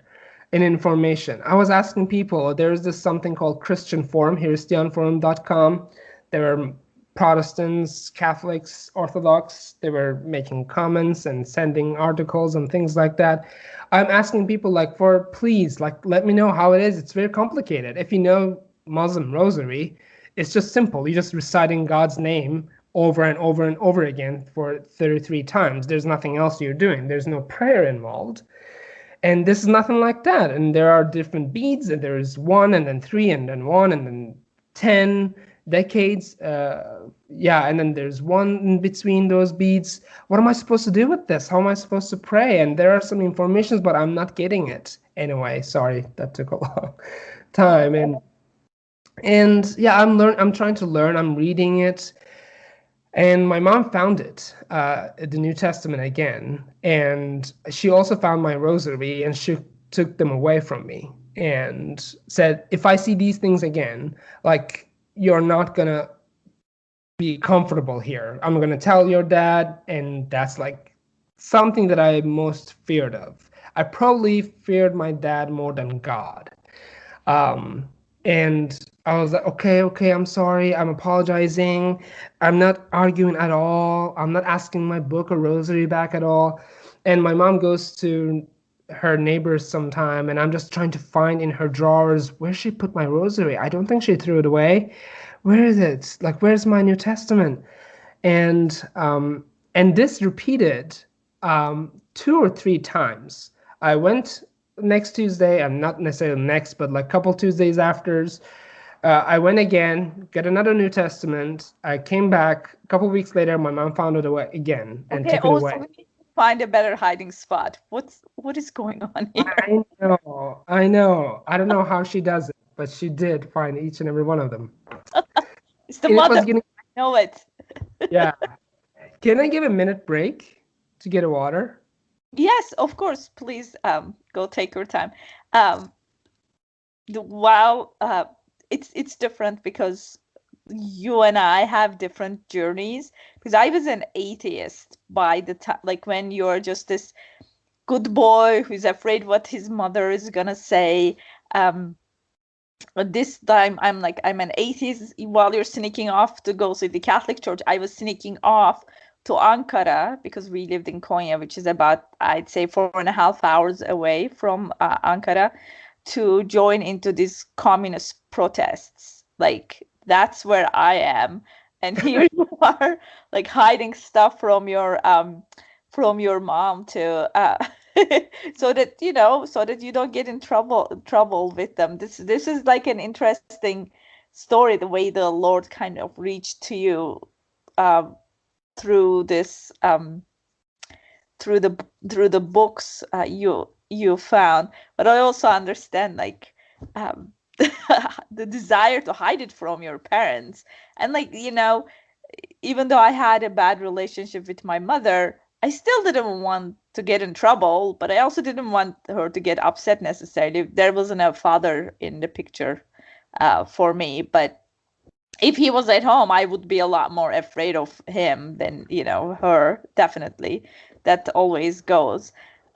in information. I was asking people, there's this something called Christian Forum, hristiyanforum.com. There are Protestants, Catholics, Orthodox. They were making comments and sending articles and things like that. I'm asking people like, please, like, let me know how it is. It's very complicated. If you know Muslim rosary, it's just simple. You're just reciting God's name over and over and over again for 33 times. There's nothing else you're doing. There's no prayer involved. And this is nothing like that. And there are different beads, and there's 1 and then 3 and then 1 and then 10 decades. And then there's 1 in between those beads. What am I supposed to do with this? How am I supposed to pray? And there are some informations, but I'm not getting it. Anyway, sorry, that took a long time. And yeah, I'm trying to learn. I'm reading it. And my mom found it, the New Testament again, and she also found my rosary, and she took them away from me and said, if I see these things again, like, you're not gonna be comfortable here. I'm gonna tell your dad, and that's like something that I most feared of. I probably feared my dad more than God. And I was like, okay, I'm sorry, I'm apologizing. I'm not arguing at all. I'm not asking my book or rosary back at all. And my mom goes to her neighbors sometime, and I'm just trying to find in her drawers where she put my rosary. I don't think she threw it away. Where is it? Like, where's my New Testament? And this repeated 2 or 3 times. I went next Tuesday, I'm not necessarily next, but like a couple Tuesdays afters, I went again, get another New Testament. I came back a couple weeks later. My mom found it away again and took it away. We need to find a better hiding spot. What is going on here? I know. I don't know how she does it, but she did find each and every one of them. It's the mother. I know it. Yeah. Can I give a minute break to get a water? Yes, of course. Please go take your time. It's different because you and I have different journeys. Because I was an atheist by the time, like, when you're just this good boy who's afraid what his mother is gonna say. But this time I'm an atheist while you're sneaking off to go see the Catholic Church. I was sneaking off to Ankara because we lived in Konya, which is about, I'd say, 4.5 hours away from Ankara, to join into these communist protests. Like that's where I am, and here you are, like hiding stuff from your mom to so that so that you don't get in trouble with them. This is like an interesting story, the way the Lord kind of reached to you um, through this through the books you found. But I also understand like um, the desire to hide it from your parents, and like even though I had a bad relationship with my mother, I still didn't want to get in trouble, but I also didn't want her to get upset necessarily. There wasn't a father in the picture for me, but if he was at home, I would be a lot more afraid of him than, her, definitely. That always goes.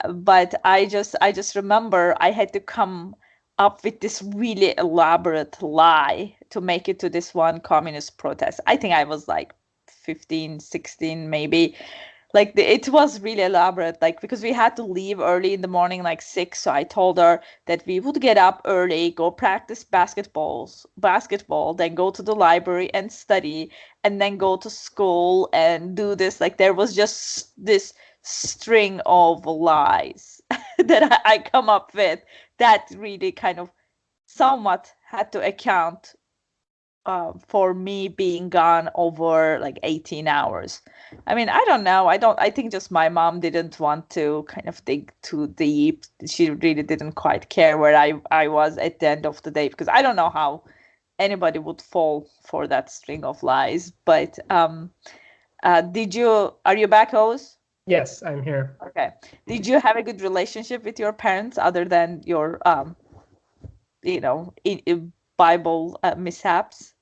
But I just remember I had to come up with this really elaborate lie to make it to this one communist protest. I think I was like 15, 16 maybe. Like it was really elaborate, like because we had to leave early in the morning, like 6. So I told her that we would get up early, go practice basketball, then go to the library and study, and then go to school and do this. Like there was just this string of lies that I come up with that really kind of somewhat had to account for me being gone over like 18 hours. I mean, I don't know. I think just my mom didn't want to kind of dig too deep. She really didn't quite care where I was at the end of the day, because I don't know how anybody would fall for that string of lies. But are you back, Oz? Yes, I'm here. Okay. Did you have a good relationship with your parents other than your Bible mishaps?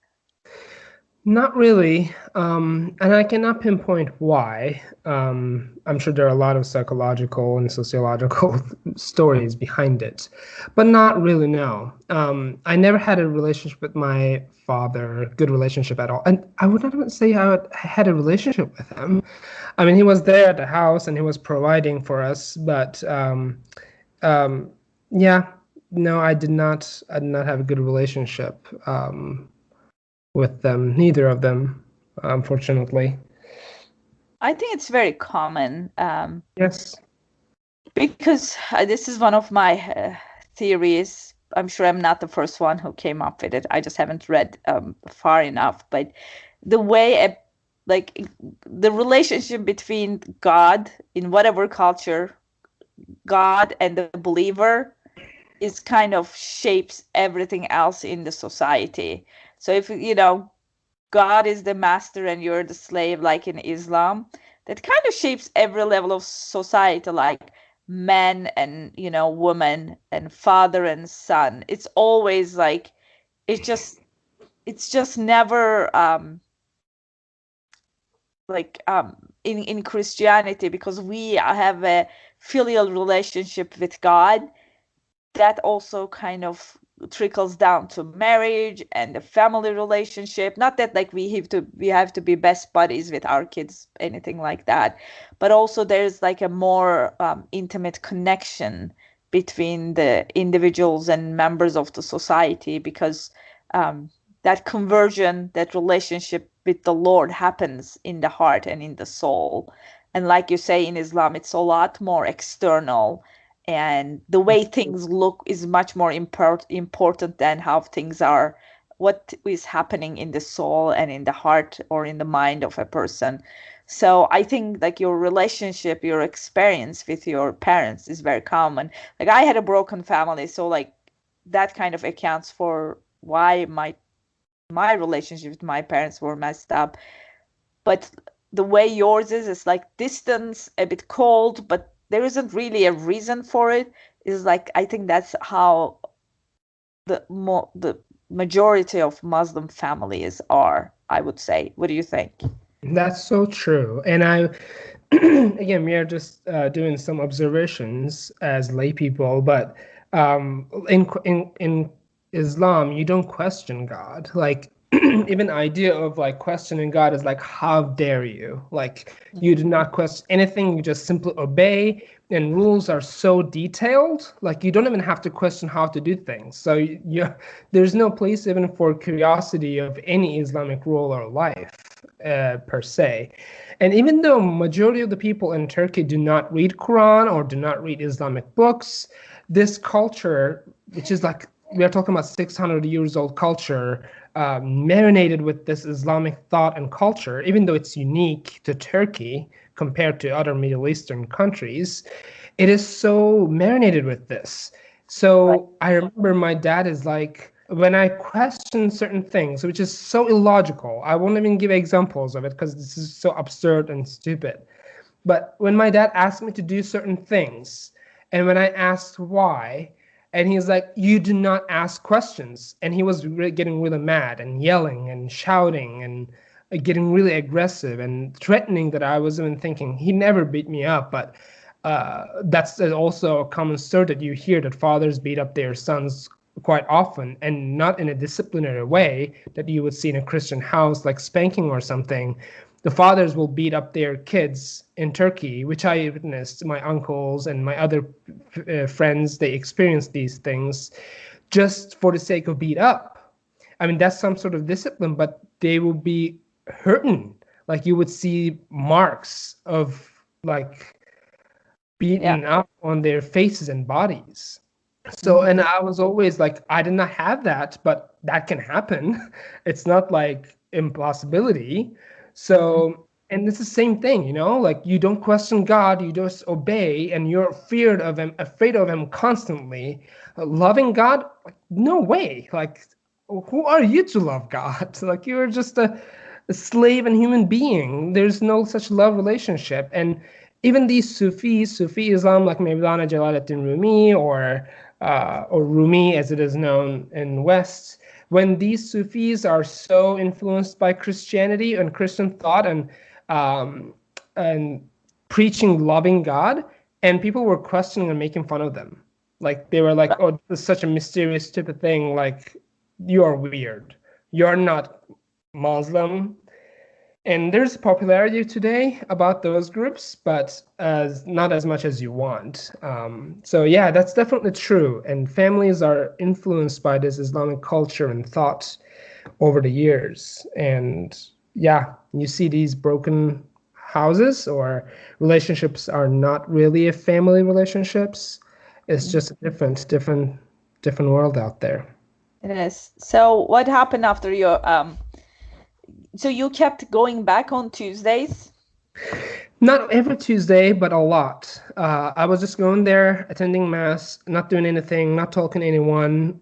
Not really, and I cannot pinpoint why. I'm sure there are a lot of psychological and sociological stories behind it, but not really, no. I never had a relationship with my father, good relationship at all. And I would not even say I had a relationship with him. I mean, he was there at the house and he was providing for us, but yeah, no, I did not have a good relationship. With them, neither of them, unfortunately. I think it's very common Yes. because this is one of my theories. I'm sure I'm not the first one who came up with it. I just haven't read far enough. But the way, like, the relationship between God in whatever culture, God and the believer, is kind of shapes everything else in the society. So if God is the master and you're the slave, like in Islam, that kind of shapes every level of society, like men and, woman and father and son. It's always like, it's just, it's just never like in Christianity, because we have a filial relationship with God, that also kind of trickles down to marriage and the family relationship. Not that like we have to be best buddies with our kids, anything like that, but also there's like a more intimate connection between the individuals and members of the society, because um, that conversion, that relationship with the Lord happens in the heart and in the soul. And like you say, in Islam, it's a lot more external, and the way things look is much more important than how things are, what is happening in the soul and in the heart or in the mind of a person. So I think like your relationship, your experience with your parents is very common. Like I had a broken family, so like that kind of accounts for why my relationship with my parents were messed up. But the way yours is like distance, a bit cold, but there isn't really a reason for it. Is like I think that's how the majority of Muslim families are, I would say. What do you think? That's so true. And again, we are just doing some observations as lay people, but in Islam, you don't question God. Like even idea of like questioning God is like, how dare you? Like, you do not question anything, you just simply obey, and rules are so detailed, like you don't even have to question how to do things. So there's no place even for curiosity of any Islamic rule or life per se. And even though majority of the people in Turkey do not read Quran or do not read Islamic books, this culture, which is like, we are talking about 600 years old culture, marinated with this Islamic thought and culture, even though it's unique to Turkey compared to other Middle Eastern countries, it is so marinated with this. So I remember my dad is like, when I question certain things, which is so illogical, I won't even give examples of it because this is so absurd and stupid. But when my dad asked me to do certain things, and when I asked why, and he's like, you do not ask questions. And he was getting really mad and yelling and shouting and getting really aggressive and threatening that I was even thinking. He never beat me up, but that's also a common story that you hear, that fathers beat up their sons quite often, and not in a disciplinary way that you would see in a Christian house, like spanking or something. The fathers will beat up their kids in Turkey, which I witnessed. My uncles and my other friends, they experienced these things just for the sake of beat up. I mean, that's some sort of discipline, but they will be hurting. Like you would see marks of like beaten up on their faces and bodies. So, and I was always like, I did not have that, but that can happen. It's not like impossibility. So, and it's the same thing, you know, like you don't question God, you just obey, and you're afraid of him constantly. Loving God, like, no way. Like, who are you to love God? Like, you're just a slave and human being. There's no such love relationship. And even these Sufi Islam, like Mevlana Jalaluddin Rumi or Rumi as it is known in West, when these Sufis are so influenced by Christianity and Christian thought um, and preaching loving God, and people were questioning and making fun of them. Like they were like, "Oh, this is such a mysterious, stupid thing. Like you are weird. You're not Muslim." And there's popularity today about those groups, but not as much as you want. So yeah, that's definitely true. And families are influenced by this Islamic culture and thought over the years. And yeah, you see these broken houses or relationships are not really a family relationships. It's just a different world out there. It is. So what happened after your so you kept going back on Tuesdays? Not every Tuesday, but a lot. I was just going there, attending mass, not doing anything, not talking to anyone.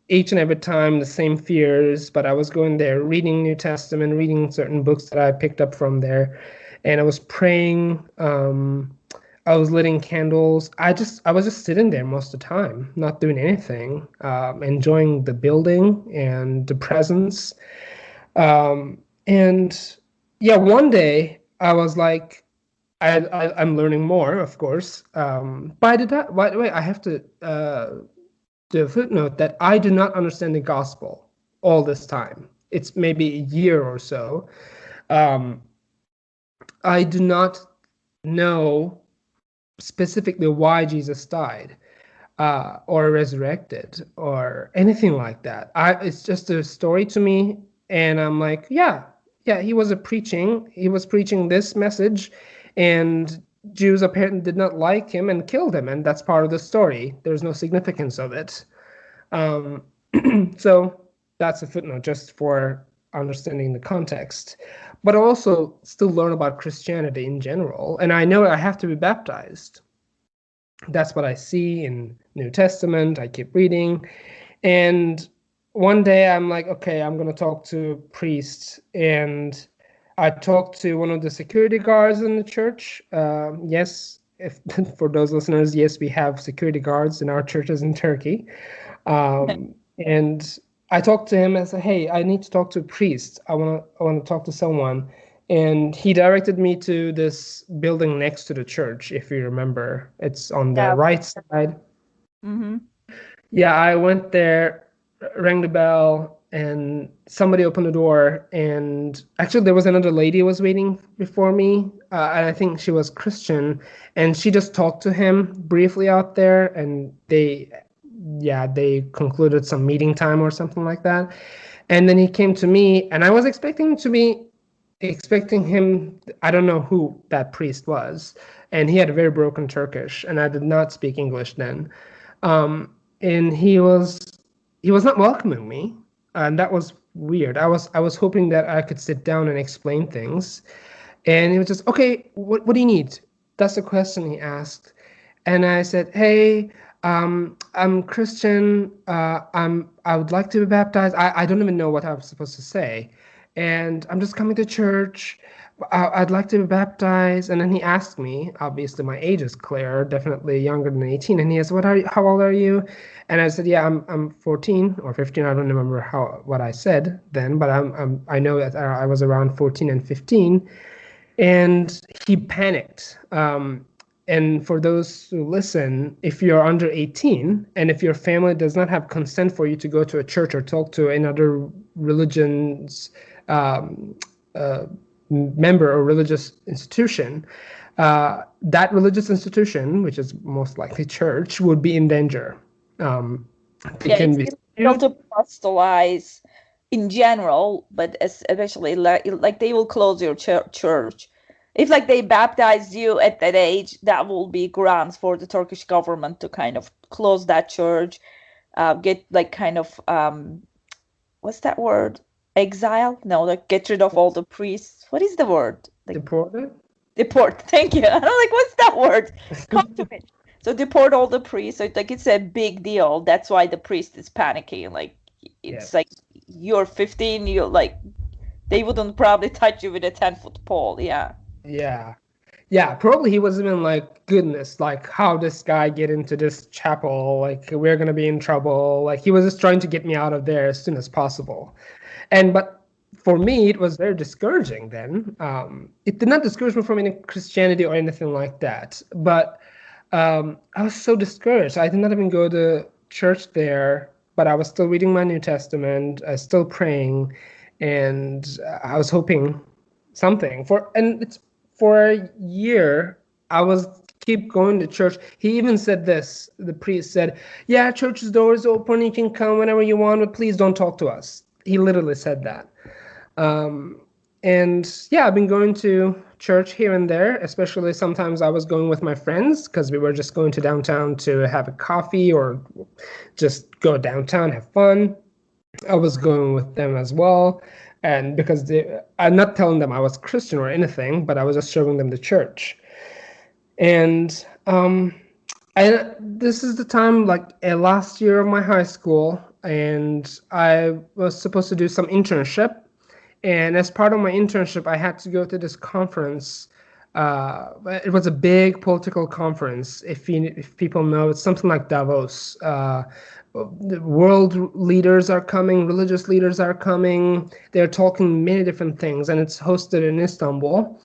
Each and every time, the same fears. But I was going there, reading New Testament, reading certain books that I picked up from there, and I was praying. I was lighting candles. I was just sitting there most of the time, not doing anything, enjoying the building and the presence. And yeah, one day I was like, I'm learning more, of course. By the way, I have to do a footnote that I do not understand the gospel all this time. It's maybe a year or so. I do not know specifically why Jesus died or resurrected or anything like that. It's just a story to me, and I'm like, yeah, he was preaching this message, and Jews apparently did not like him and killed him, and that's part of the story. There's no significance of it. So that's a footnote just for understanding the context, but also still learn about Christianity in general. And I know I have to be baptized. That's what I see in New Testament. I keep reading. And one day I'm like, okay, I'm going to talk to priests. And I talked to one of the security guards in the church. Yes, for those listeners, yes, we have security guards in our churches in Turkey. And I talked to him and said, hey, I need to talk to a priest. I want to talk to someone. And he directed me to this building next to the church, if you remember. It's on the right side. Mm-hmm. Yeah, I went there, rang the bell, and somebody opened the door, and actually there was another lady who was waiting before me, and I think she was Christian, and she just talked to him briefly out there, and they concluded some meeting time or something like that. And then he came to me, and I was expecting him, I don't know who that priest was, and he had a very broken Turkish, and I did not speak English then. And he was not welcoming me, and that was weird. I was hoping that I could sit down and explain things, and he was just, okay, what do you need? That's the question he asked. And I said, hey, I'm Christian. I would like to be baptized. I don't even know what I was supposed to say. And I'm just coming to church. I'd like to be baptized. And then he asked me, obviously my age is clear, definitely younger than 18. And he asked, how old are you? And I said, yeah, I'm 14 or 15. I don't remember what I said then, but I know that I was around 14 and 15. And he panicked. And for those who listen, if you're under 18 and if your family does not have consent for you to go to a church or talk to another religion's member or religious institution, that religious institution, which is most likely church, would be in danger. They Yeah, can it's be difficult sued. to apostolize in general, but especially like they will close your church. If like they baptized you at that age, that will be grounds for the Turkish government to kind of close that church, get like kind of what's that word? Exile? No, like get rid of all the priests. What is the word? Like Deported. deport. Thank you. I'm like, what's that word? Come to me. So deport all the priests. So like it's a big deal. That's why the priest is panicking. Like it's like Yes. you're 15. You're like they wouldn't probably touch you with a 10-foot pole. Yeah. Yeah. Yeah, probably he was even like, goodness, like how this guy get into this chapel? Like we're gonna be in trouble. Like he was just trying to get me out of there as soon as possible. But for me, it was very discouraging then. It did not discourage me from any Christianity or anything like that. But I was so discouraged. I did not even go to church there, but I was still reading my New Testament, still praying, and I was hoping something and it's for a year. I was keep going to church. He even said this. The priest said, "Yeah, church's door is open. You can come whenever you want, but please don't talk to us." He literally said that. Um, and yeah, I've been going to church here and there, especially sometimes I was going with my friends because we were just going to downtown to have a coffee or just go downtown, have fun. I was going with them as well. And because I'm not telling them I was Christian or anything, but I was just showing them the church. And this is the time, like last year of my high school, and I was supposed to do some internship. And as part of my internship, I had to go to this conference. It was a big political conference. If people know, it's something like Davos. The world leaders are coming, religious leaders are coming. They're talking many different things, and it's hosted in Istanbul.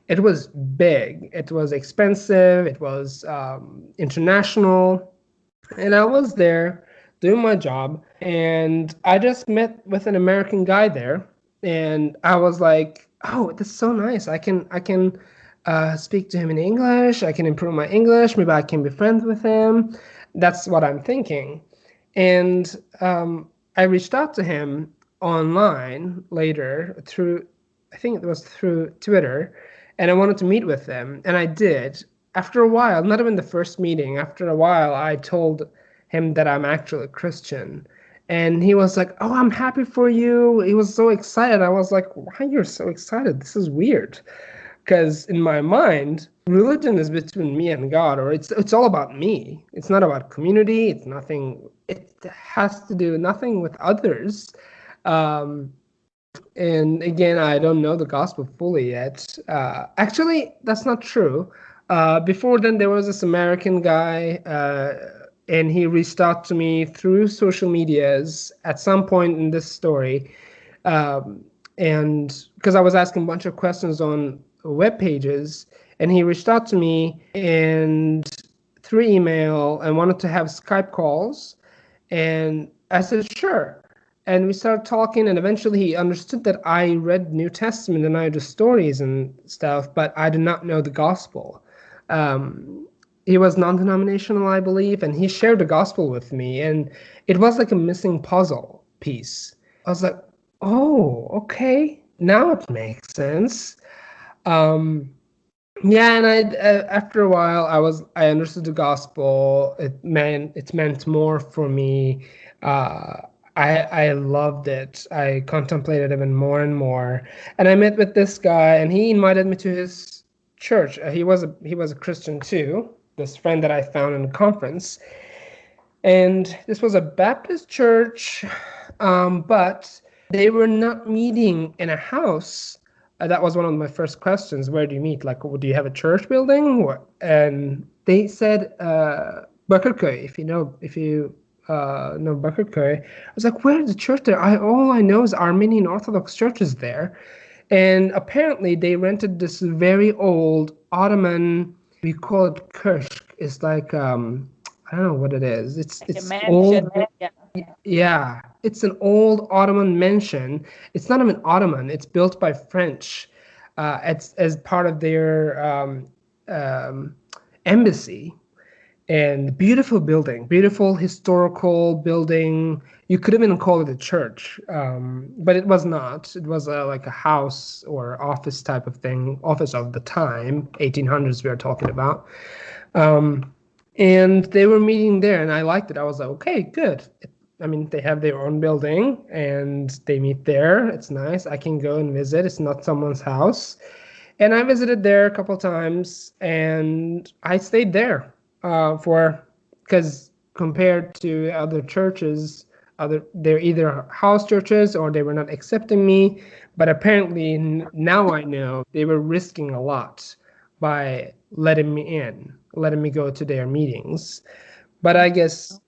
It was big. It was expensive. It was international. And I was there doing my job, and I just met with an American guy there, and I was like, "Oh, this is so nice. I can speak to him in English. I can improve my English. Maybe I can be friends with him." That's what I'm thinking. And I reached out to him online later through, I think it was through Twitter, and I wanted to meet with them, and I did. After a while, not even the first meeting, after a while, I told him that I'm actually Christian. And he was like, "Oh, I'm happy for you." He was so excited. I was like, "Why you're so excited? This is weird." Because in my mind, religion is between me and God, or it's all about me. It's not about community. It's nothing. It has to do nothing with others. Um, and again, I don't know the gospel fully yet. Actually, that's not true. Before then, there was this American guy, and he reached out to me through social medias at some point in this story. Um, and because I was asking a bunch of questions on web pages, and he reached out to me and through email and wanted to have Skype calls. And I said, sure. and we started talking, and eventually he understood that I read New Testament and I read the stories and stuff, but I did not know the gospel. He was non-denominational, I believe, and he shared the gospel with me, and it was like a missing puzzle piece. I was like, oh, okay, now it makes sense. Yeah, and after a while, I understood the gospel. It meant more for me. Uh, I loved it. I contemplated even more and more. And I met with this guy, and he invited me to his church. He was a Christian too. This friend that I found in a conference, and this was a Baptist church, but they were not meeting in a house. That was one of my first questions. Where do you meet? Like, do you have a church building? And they said, Bakırköy, if you know Bakırköy. I was like, where's the church there? All I know is Armenian Orthodox churches there. And apparently they rented this very old Ottoman, we call it Köşk. It's like, I don't know what it is. It's old. Yeah, it's an old Ottoman mansion. It's not even Ottoman. It's built by French, as part of their embassy. And beautiful building, beautiful historical building. You could even call it a church, but it was not. It was like a house or office type of thing, office of the time, 1800s we are talking about. And they were meeting there, and I liked it. I was like, okay, good. I mean, they have their own building, and they meet there. It's nice. I can go and visit. It's not someone's house. And I visited there a couple times, and I stayed there because compared to other churches, they're either house churches or they were not accepting me. But apparently now I know they were risking a lot by letting me go to their meetings. But I guess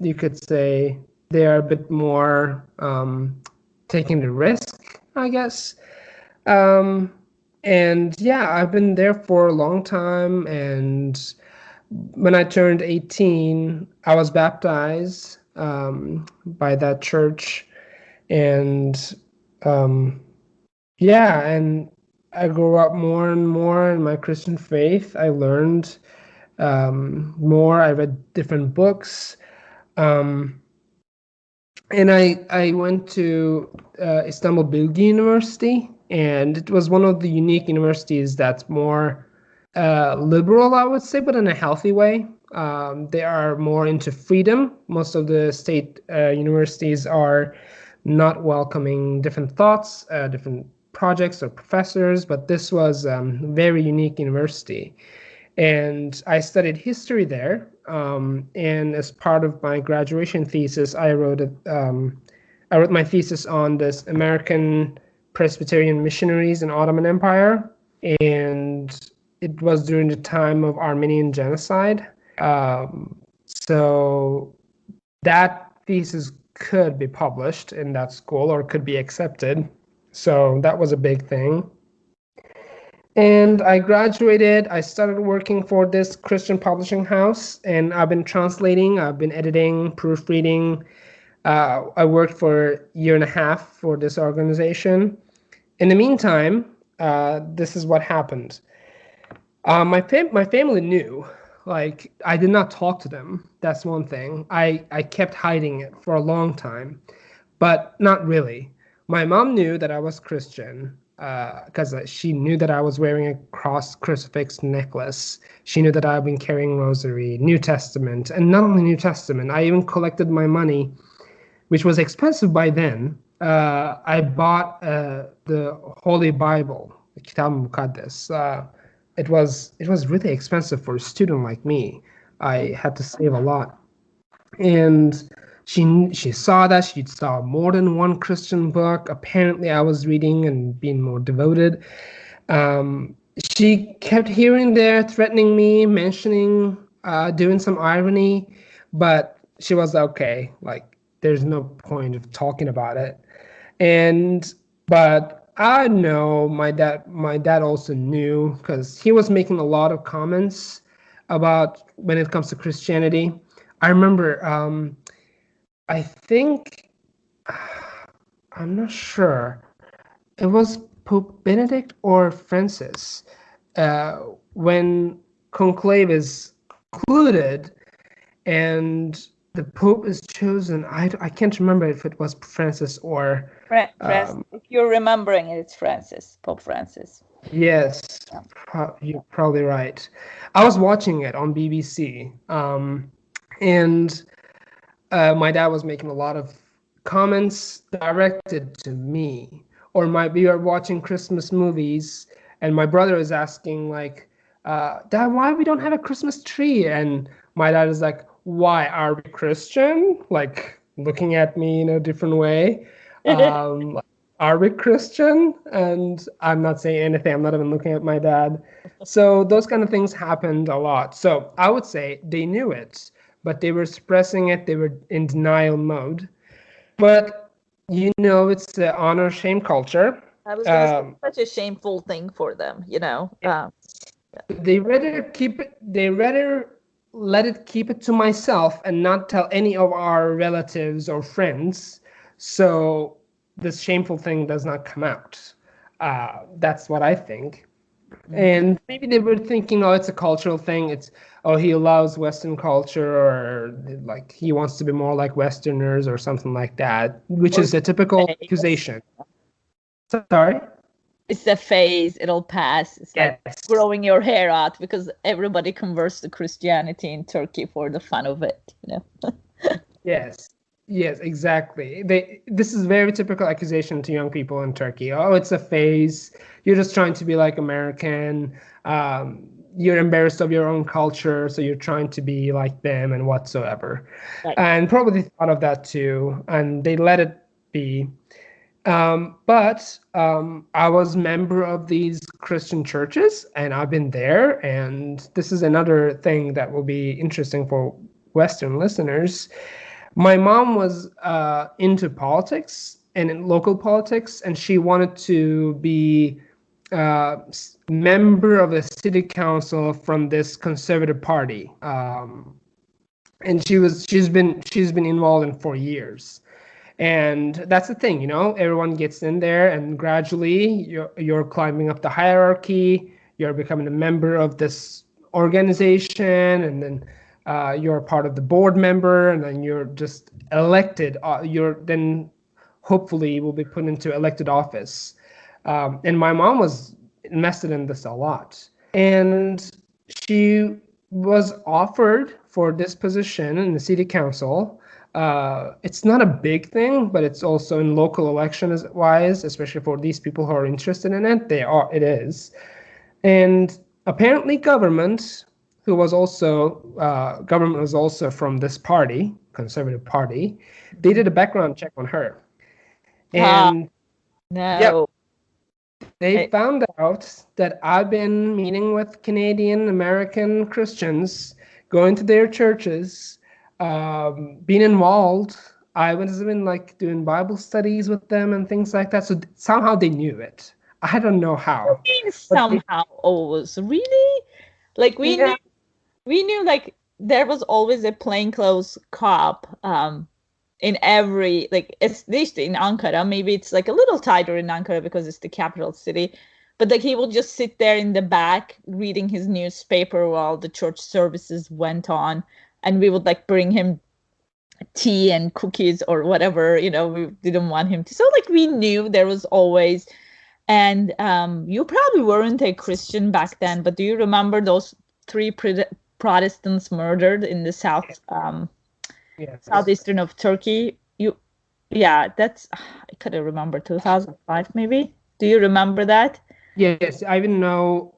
you could say they are a bit more taking the risk, I guess. And yeah, I've been there for a long time. And when I turned 18, I was baptized by that church. And yeah, and I grew up more and more in my Christian faith. I learned more. I read different books. And I went to Istanbul Bilgi University, and it was one of the unique universities that's more liberal, I would say, but in a healthy way. They are more into freedom. Most of the state universities are not welcoming different thoughts, different projects or professors, but this was a very unique university. And I studied history there. And as part of my graduation thesis, I wrote my thesis on this American Presbyterian missionaries in Ottoman Empire, and it was during the time of Armenian genocide. So that thesis could be published in that school or could be accepted. So that was a big thing. And I graduated. I started working for this Christian publishing house, and I've been translating, I've been editing, proofreading. I worked for a year and a half for this organization. In the meantime, this is what happened. My family knew, like, I did not talk to them. That's one thing. I kept hiding it for a long time, but not really. My mom knew that I was Christian because she knew that I was wearing a cross crucifix necklace. She knew that I've been carrying rosary, New Testament, and not only New Testament. I even collected my money, which was expensive by then. I bought the Holy Bible, the Kitab Mukaddes. It was really expensive for a student like me. I had to save a lot. And she saw that. She saw more than one Christian book. Apparently, I was reading and being more devoted. She kept here and there threatening me, mentioning, doing some irony, but she was okay. Like, there's no point of talking about it. But I know my dad also knew, because he was making a lot of comments about when it comes to Christianity. I remember I think I'm not sure. It was Pope Benedict or Francis. When conclave is concluded and the Pope is chosen, I can't remember if it was Francis or If you're remembering it, it's Francis, Pope Francis. yes, you're probably right. I was watching it on BBC, and my dad was making a lot of comments directed to me. Or we are watching Christmas movies, and my brother is asking like, "Dad, why we don't have a Christmas tree?" And my dad is like, "Why are we Christian?" Like looking at me in a different way. Like, are we Christian? And I'm not saying anything. I'm not even looking at my dad. So those kind of things happened a lot. So I would say they knew it, but they were suppressing it. They were in denial mode. But it's the honor shame culture. I was gonna say such a shameful thing for them, They rather keep it. They rather let it keep it to myself and not tell any of our relatives or friends. So this shameful thing does not come out. That's what I think. And maybe they were thinking, oh, it's a cultural thing. He loves Western culture, or like he wants to be more like Westerners or something like that, which is a typical accusation. Sorry? It's a phase, it'll pass. It's like Yes. growing your hair out because everybody converts to Christianity in Turkey for the fun of it, Yes. Yes, exactly. This is very typical accusation to young people in Turkey. Oh, it's a phase. You're just trying to be like American. You're embarrassed of your own culture, so you're trying to be like them and whatsoever. Right. And probably thought of that too, and they let it be. But I was member of these Christian churches, and I've been there. And this is another thing that will be interesting for Western listeners. My mom was into politics and in local politics, and she wanted to be member of a city council from this conservative party. And she's been involved in for years. And that's the thing, everyone gets in there, and gradually you're climbing up the hierarchy. You're becoming a member of this organization, and then you're a part of the board member, and then you're just elected. You're then hopefully will be put into elected office. And my mom was invested in this a lot, and she was offered for this position in the city council. It's not a big thing, but it's also in local elections wise, especially for these people who are interested in it. It is. And apparently government was also from this party, conservative party. They did a background check on her. And yep, No. they found out that I've been meeting with Canadian American Christians, going to their churches, being involved. I was even like doing Bible studies with them and things like that. So somehow they knew it. I don't know how. Somehow always really like we knew like there was always a plainclothes cop in every, like, at least in Ankara. Maybe it's like a little tighter in Ankara because it's the capital city, but like he would just sit there in the back reading his newspaper while the church services went on, and we would like bring him tea and cookies or whatever, we didn't want him to. So like we knew there was always. And you probably weren't a Christian back then, but do you remember those three Protestants murdered in the southeastern of Turkey? That's, I couldn't remember, 2005 maybe. Do you remember that? Yes, I even know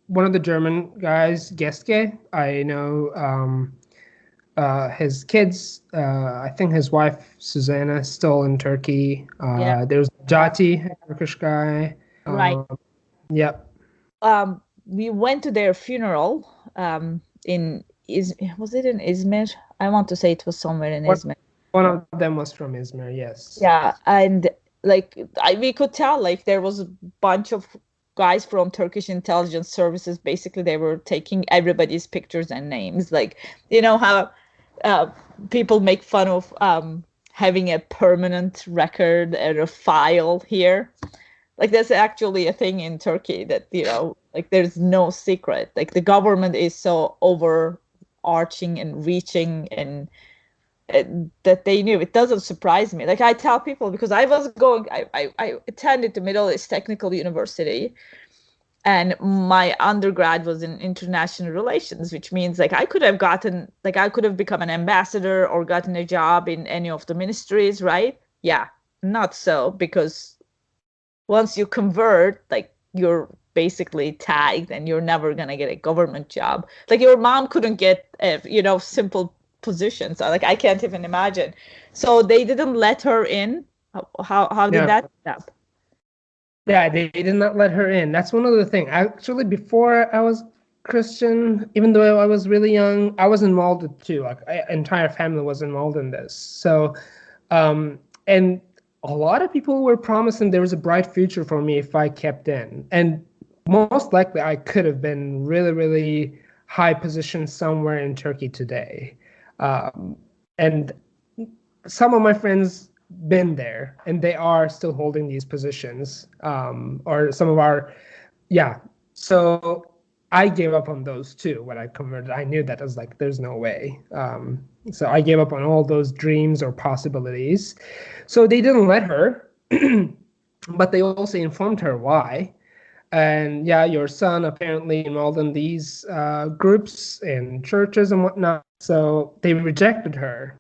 one of the German guys, Geske. I know his kids. I think his wife Susanna is still in Turkey. There's Jati, a Turkish guy. Right. Yep. We went to their funeral was it in Izmir? I want to say it was somewhere in Izmir. One of them was from Izmir, yes. Yeah, and like we could tell like there was a bunch of guys from Turkish intelligence services. Basically, they were taking everybody's pictures and names. Like, how people make fun of having a permanent record or a file here. Like that's actually a thing in Turkey that, like there's no secret. Like the government is so overarching and reaching and that they knew. It doesn't surprise me. Like I tell people, because I attended the Middle East Technical University, and my undergrad was in international relations, which means like I could have become an ambassador or gotten a job in any of the ministries, right? Yeah, not so, because once you convert, like you're basically tagged and you're never gonna get a government job. Like your mom couldn't get simple positions. Like I can't even imagine. So they didn't let her in. How did Yeah. that happen? Yeah, they did not let her in. That's one of the things. Actually, before I was Christian, even though I was really young, I was involved too. Like, entire family was involved in this. So, and a lot of people were promising there was a bright future for me if I kept in. And most likely, I could have been really, really high position somewhere in Turkey today. And some of my friends been there and they are still holding these positions, or some of our, yeah. So I gave up on those too when I converted. I knew that. I was like, there's no way. So I gave up on all those dreams or possibilities. So they didn't let her, but they also informed her why. And yeah, your son apparently involved in these groups and churches and whatnot. So they rejected her.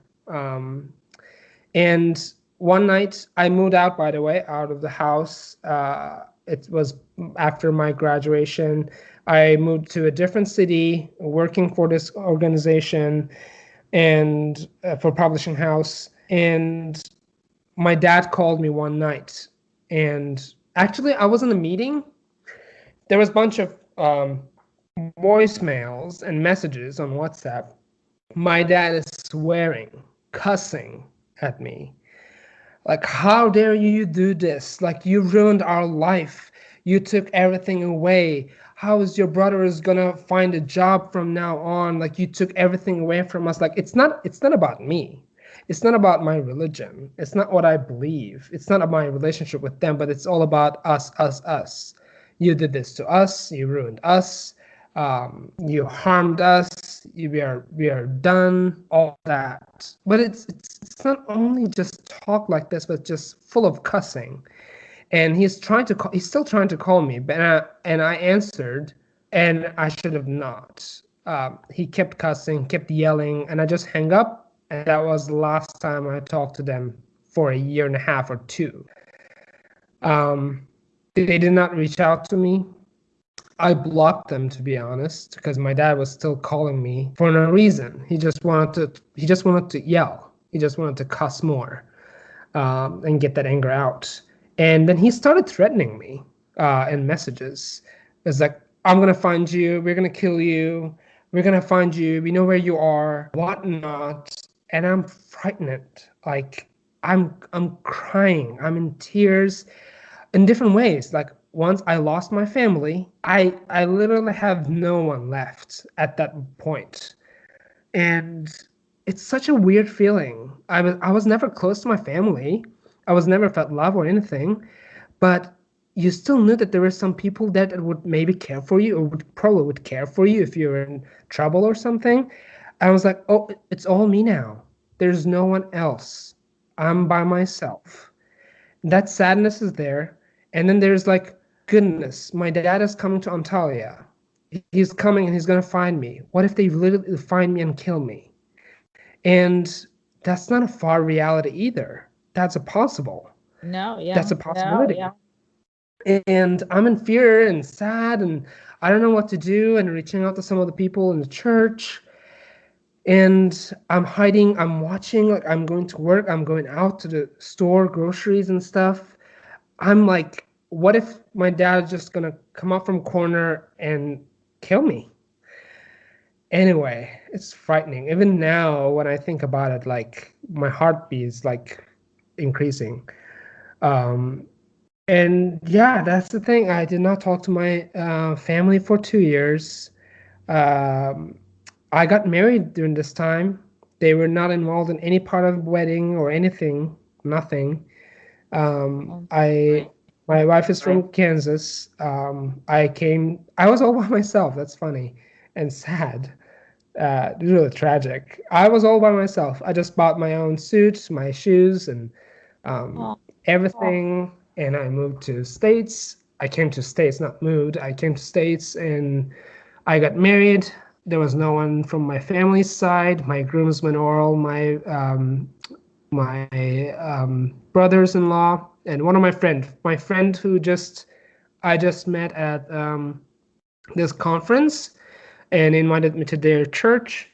And one night I moved out, by the way, out of the house. It was after my graduation. I moved to a different city, working for this organization and for publishing house. And my dad called me one night. And actually, I was in a meeting. There was a bunch of voicemails and messages on WhatsApp. My dad is swearing, cussing at me. Like, how dare you do this? Like, you ruined our life. You took everything away. How is your brother is gonna find a job from now on? Like, you took everything away from us. Like, it's not about me. It's not about my religion. It's not what I believe. It's not my relationship with them, but it's all about us, us, us. You did this to us. You ruined us. You harmed us. We are done. All that. But it's not only just talk like this, but just full of cussing. And he's still trying to call me, but I answered, and I should have not. He kept cussing, kept yelling, and I just hung up. And that was the last time I talked to them for a year and a half or two. They did not reach out to me. I blocked them, to be honest, because my dad was still calling me for no reason. He just wanted to yell. He just wanted to cuss more, and get that anger out. And then he started threatening me in messages. It's like, I'm gonna find you. We're gonna kill you. We're gonna find you. We know where you are. Whatnot. And I'm frightened. Like, I'm crying. I'm in tears in different ways. Like, once I lost my family, I literally have no one left at that point. And it's such a weird feeling. I was never close to my family. I was never felt love or anything, but you still knew that there were some people there that would maybe care for you, or would care for you if you were in trouble or something. I was like, oh, it's all me now. There's no one else. I'm by myself. That sadness is there. And then there's like, goodness, my dad is coming to Antalya. He's coming and he's gonna find me. What if they literally find me and kill me? And that's not a far reality either. That's a possible. No, yeah. That's a possibility. Yeah. And I'm in fear and sad, and I don't know what to do, and reaching out to some of the people in the church. And I'm hiding, I'm watching, like, I'm going to work, I'm going out to the store, groceries and stuff. I'm like, what if my dad's just gonna come up from corner and kill me? Anyway, it's frightening. Even now, when I think about it, like, my heartbeat is like increasing. And yeah, that's the thing. I did not talk to my family for 2 years. I got married during this time. They were not involved in any part of the wedding or anything, nothing. Oh, I My wife is from Kansas. I was all by myself. That's funny and sad. Really tragic. I was all by myself. I just bought my own suit, my shoes, and um, oh, everything, and I moved to States. I came to States, not moved. I came to States, and I got married. There was no one from my family's side. My groomsmen were all my brothers-in-law, and one of my friend who I just met at this conference and invited me to their church.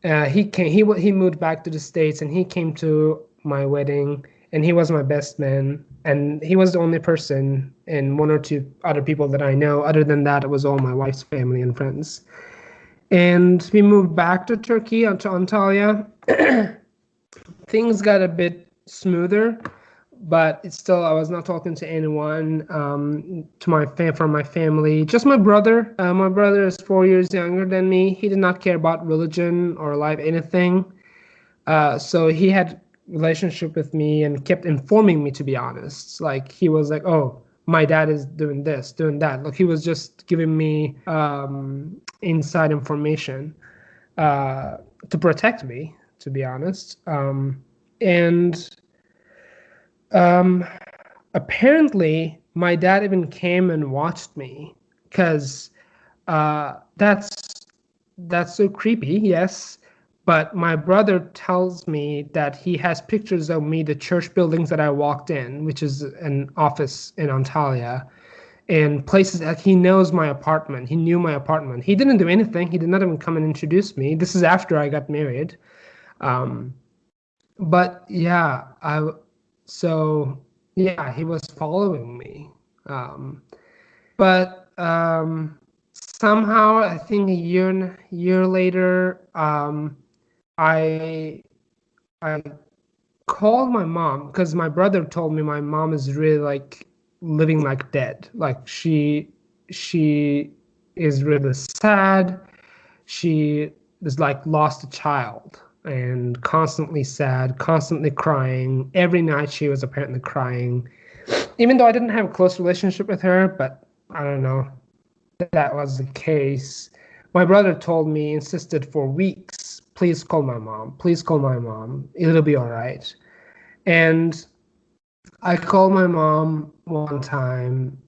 He moved back to the States, and he came to my wedding, and he was my best man, and he was the only person and one or two other people that I know. Other than that, it was all my wife's family and friends. And we moved back to Turkey, to Antalya. Things got a bit smoother, but it's still, I was not talking to anyone from my family, just my brother. My brother is 4 years younger than me. He did not care about religion or life, anything. So he had relationship with me and kept informing me, to be honest. Like, he was like, oh, my dad is doing this, doing that. Like, he was just giving me inside information to protect me, to be honest. And um, apparently, my dad even came and watched me, because that's so creepy, yes. But my brother tells me that he has pictures of me, the church buildings that I walked in, which is an office in Antalya, and places like he knows my apartment. He knew my apartment. He didn't do anything. He did not even come and introduce me. This is after I got married. Um, but yeah, so yeah, he was following me. Um, but somehow, I think a year later, I I called my mom, because my brother told me my mom is really like living like dead. Like, she is really sad. She is like lost a child and constantly sad, constantly crying. Every night she was apparently crying. Even though I didn't have a close relationship with her, but I don't know, that was the case. My brother told me, insisted for weeks, please call my mom. Please call my mom. It'll be all right. And I called my mom one time,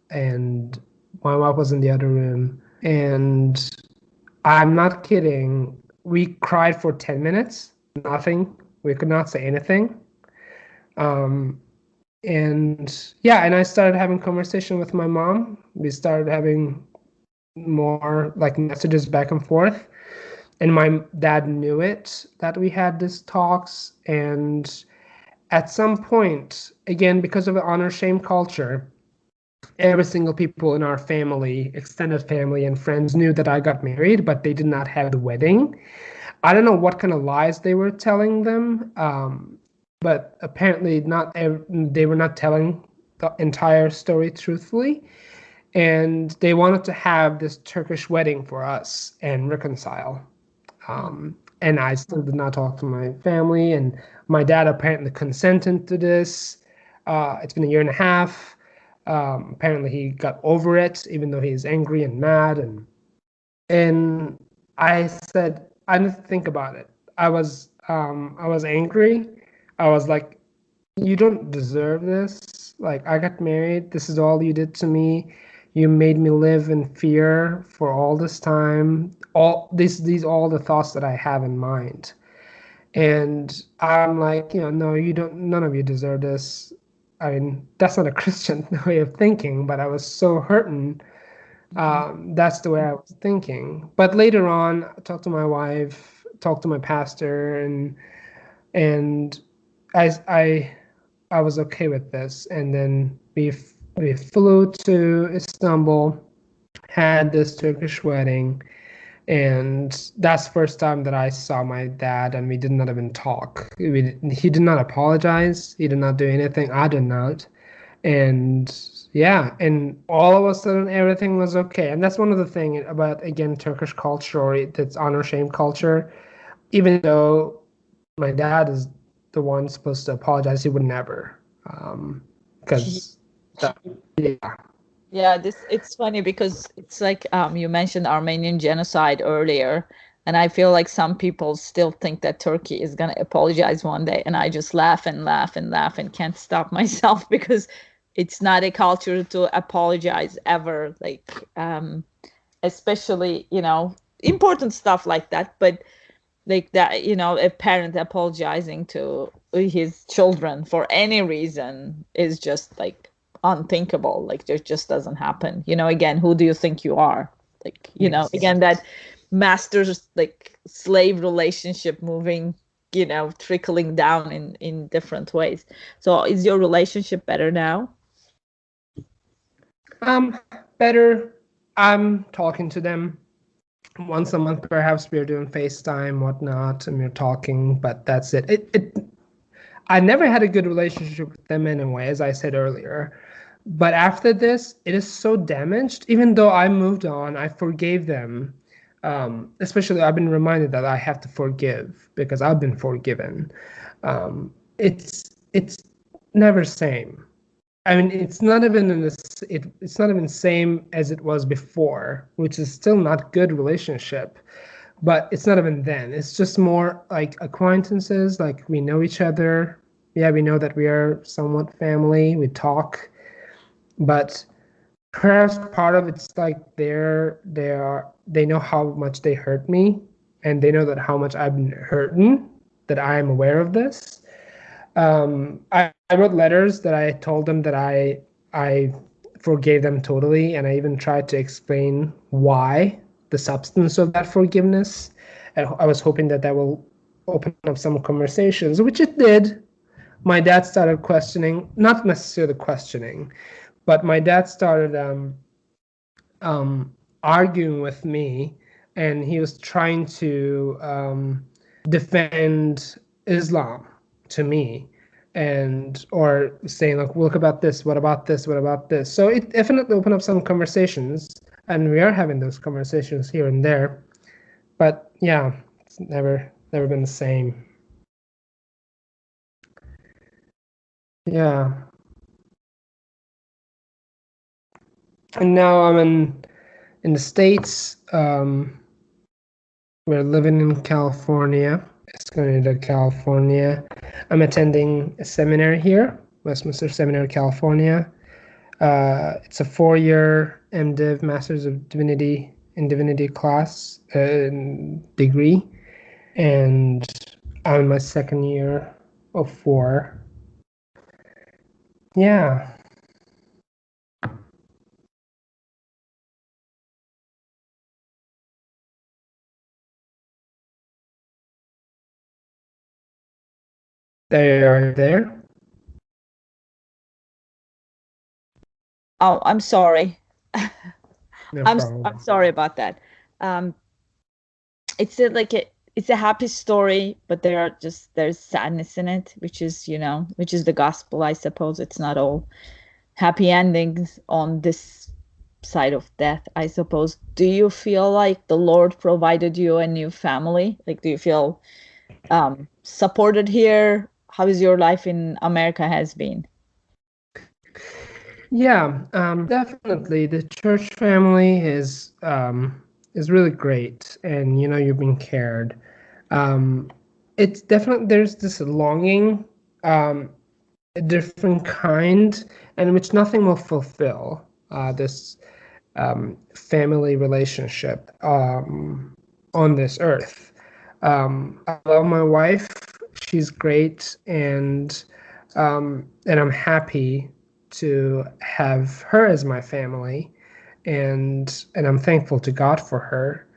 and my wife was in the other room. And I'm not kidding. We cried for 10 minutes, nothing. We could not say anything. Um, and yeah, and I started having conversation with my mom. We started having more like messages back and forth. And my dad knew it, that we had these talks. And at some point, again, because of the honor shame culture, every single people in our family, extended family and friends, knew that I got married, but they did not have the wedding. I don't know what kind of lies they were telling them, but apparently they were not telling the entire story truthfully. And they wanted to have this Turkish wedding for us and reconcile. oh, And I still did not talk to my family, and my dad apparently consented to this. It's been a year and a half. Apparently, he got over it, even though he's angry and mad. And I said, I didn't think about it. I was angry. I was like, you don't deserve this. Like, I got married. This is all you did to me. You made me live in fear for all this time. These all the thoughts that I have in mind. And I'm like, no, you don't, none of you deserve this. I mean, that's not a Christian way of thinking, but I was so hurting. mhm, That's the way I was thinking. But later on, I talked to my wife, talked to my pastor, and I I I was okay with this. And then we flew to Istanbul, had this Turkish wedding, and that's the first time that I saw my dad, and we did not even talk. He did not apologize. He did not do anything. I did not. And yeah, and all of a sudden everything was okay. And that's one of the thing about, again, Turkish culture, or that's honor shame culture. even though my dad is the one supposed to apologize, he would never, because yeah. Yeah, this it's funny because it's like you mentioned Armenian genocide earlier, and I feel like some people still think that Turkey is gonna apologize one day, and I just laugh and laugh and laugh and can't stop myself because it's not a culture to apologize ever, like especially, important stuff like that, but like that, a parent apologizing to his children for any reason is just like unthinkable. Like it just doesn't happen. Again, who do you think you are? Like, Yes. again, that master's like slave relationship moving, trickling down in different ways. So is your relationship better now? Better. I'm talking to them once a month, perhaps. We're doing FaceTime, whatnot, and we're talking, but that's it. I never had a good relationship with them anyway, as I said earlier. But after this, it is so damaged. Even though I moved on, I forgave them. Especially, I've been reminded that I have to forgive because I've been forgiven. It's never same. I mean, it's not even it's not even same as it was before, which is still not good relationship. But it's not even then. It's just more like acquaintances. Like we know each other. Yeah, we know that we are somewhat family. We talk, but perhaps part of it's like they know how much they hurt me, and they know that how much I've been hurting. That I am aware of this. I wrote letters that I told them that I forgave them totally, and I even tried to explain why, the substance of that forgiveness. And I was hoping that that will open up some conversations, which it did. My dad started questioning, not necessarily questioning, but my dad started um, arguing with me, and he was trying to defend Islam to me, and or saying like, look about this, what about this, what about this. So it definitely opened up some conversations, and we are having those conversations here and there. But yeah, it's never been the same. Yeah, and now I'm in the States. We're living in California. It's going to California. I'm attending a seminary here, Westminster Seminary, California. It's a 4-year MDiv, Masters of Divinity in Divinity class degree, and I'm in my second year of 4. Yeah, they are there. Oh, I'm sorry. No I'm problem. sorry about that. Um, it's a happy story, but there's sadness in it, which is the gospel, I suppose. It's not all happy endings on this side of death, I suppose. Do you feel like the Lord provided you a new family? Like, do you feel supported here? How is your life in America has been? Yeah, definitely. The church family is really great, and you've been cared. Um, it's definitely there's this longing, a different kind, and which nothing will fulfill. This family relationship on this earth. I love my wife. She's great, and I'm happy to have her as my family, and I'm thankful to God for her,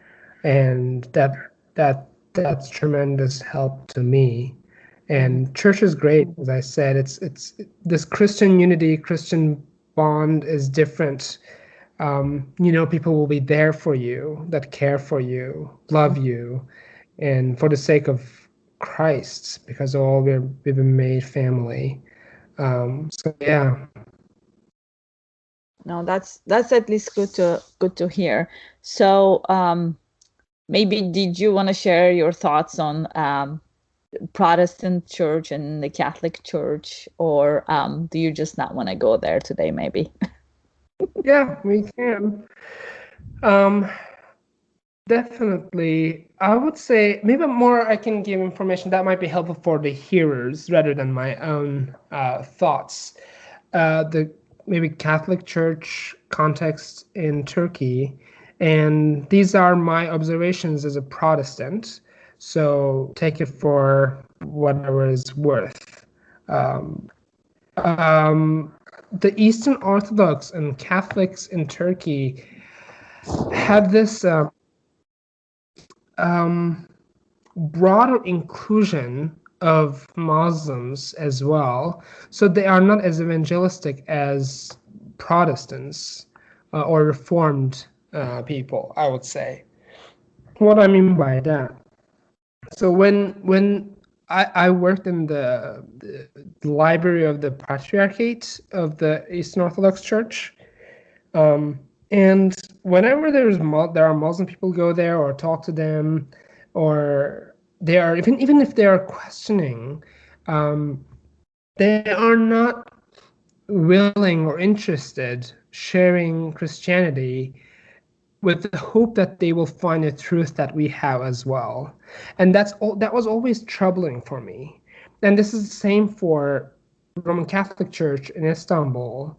and that's tremendous help to me. Mhm. And church is great, as I said. It's this Christian unity, Christian bond is different. People will be there for you, that care for you, love you, and for the sake of Christ, because we've been made family. So yeah, No, that's at least good to hear. So, maybe did you want to share your thoughts on Protestant church and the Catholic church, or do you just not want to go there today, maybe? Yeah, we can. Um, Definitely. I would say maybe more I can give information that might be helpful for the hearers rather than my own thoughts. The maybe Catholic Church context in Turkey, and these are my observations as a Protestant. So take it for whatever it's worth. Um, the Eastern Orthodox and Catholics in Turkey have this um, broader inclusion of Muslims as well. So they are not as evangelistic as Protestants or Reformed people, I would say. What I mean by that. So when I worked in the library of the Patriarchate of the Eastern Orthodox Church, and whenever there are Muslim people go there or talk to them, or they are even if they are questioning, um, they are not willing or interested sharing Christianity with the hope that they will find a truth that we have as well. And that was always troubling for me. And this is the same for Roman Catholic Church in Istanbul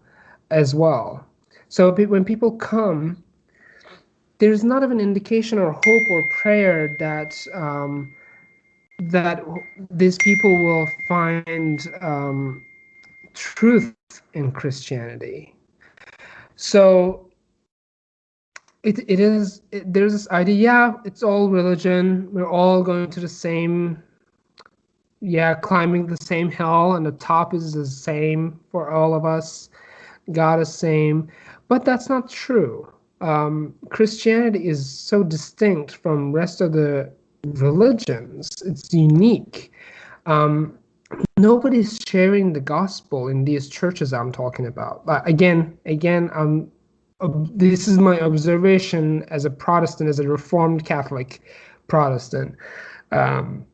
as well. So when people come, there's not even indication or hope or prayer that these people will find truth in Christianity. So there's this idea, yeah, it's all religion. We're all going to the same, yeah, climbing the same hill, and the top is the same for all of us. God is same, but that's not true. Christianity is so distinct from rest of the religions. It's unique. Nobody's sharing the gospel in these churches I'm talking about. But again, this is my observation as a Protestant, as a Reformed Catholic Protestant. Um,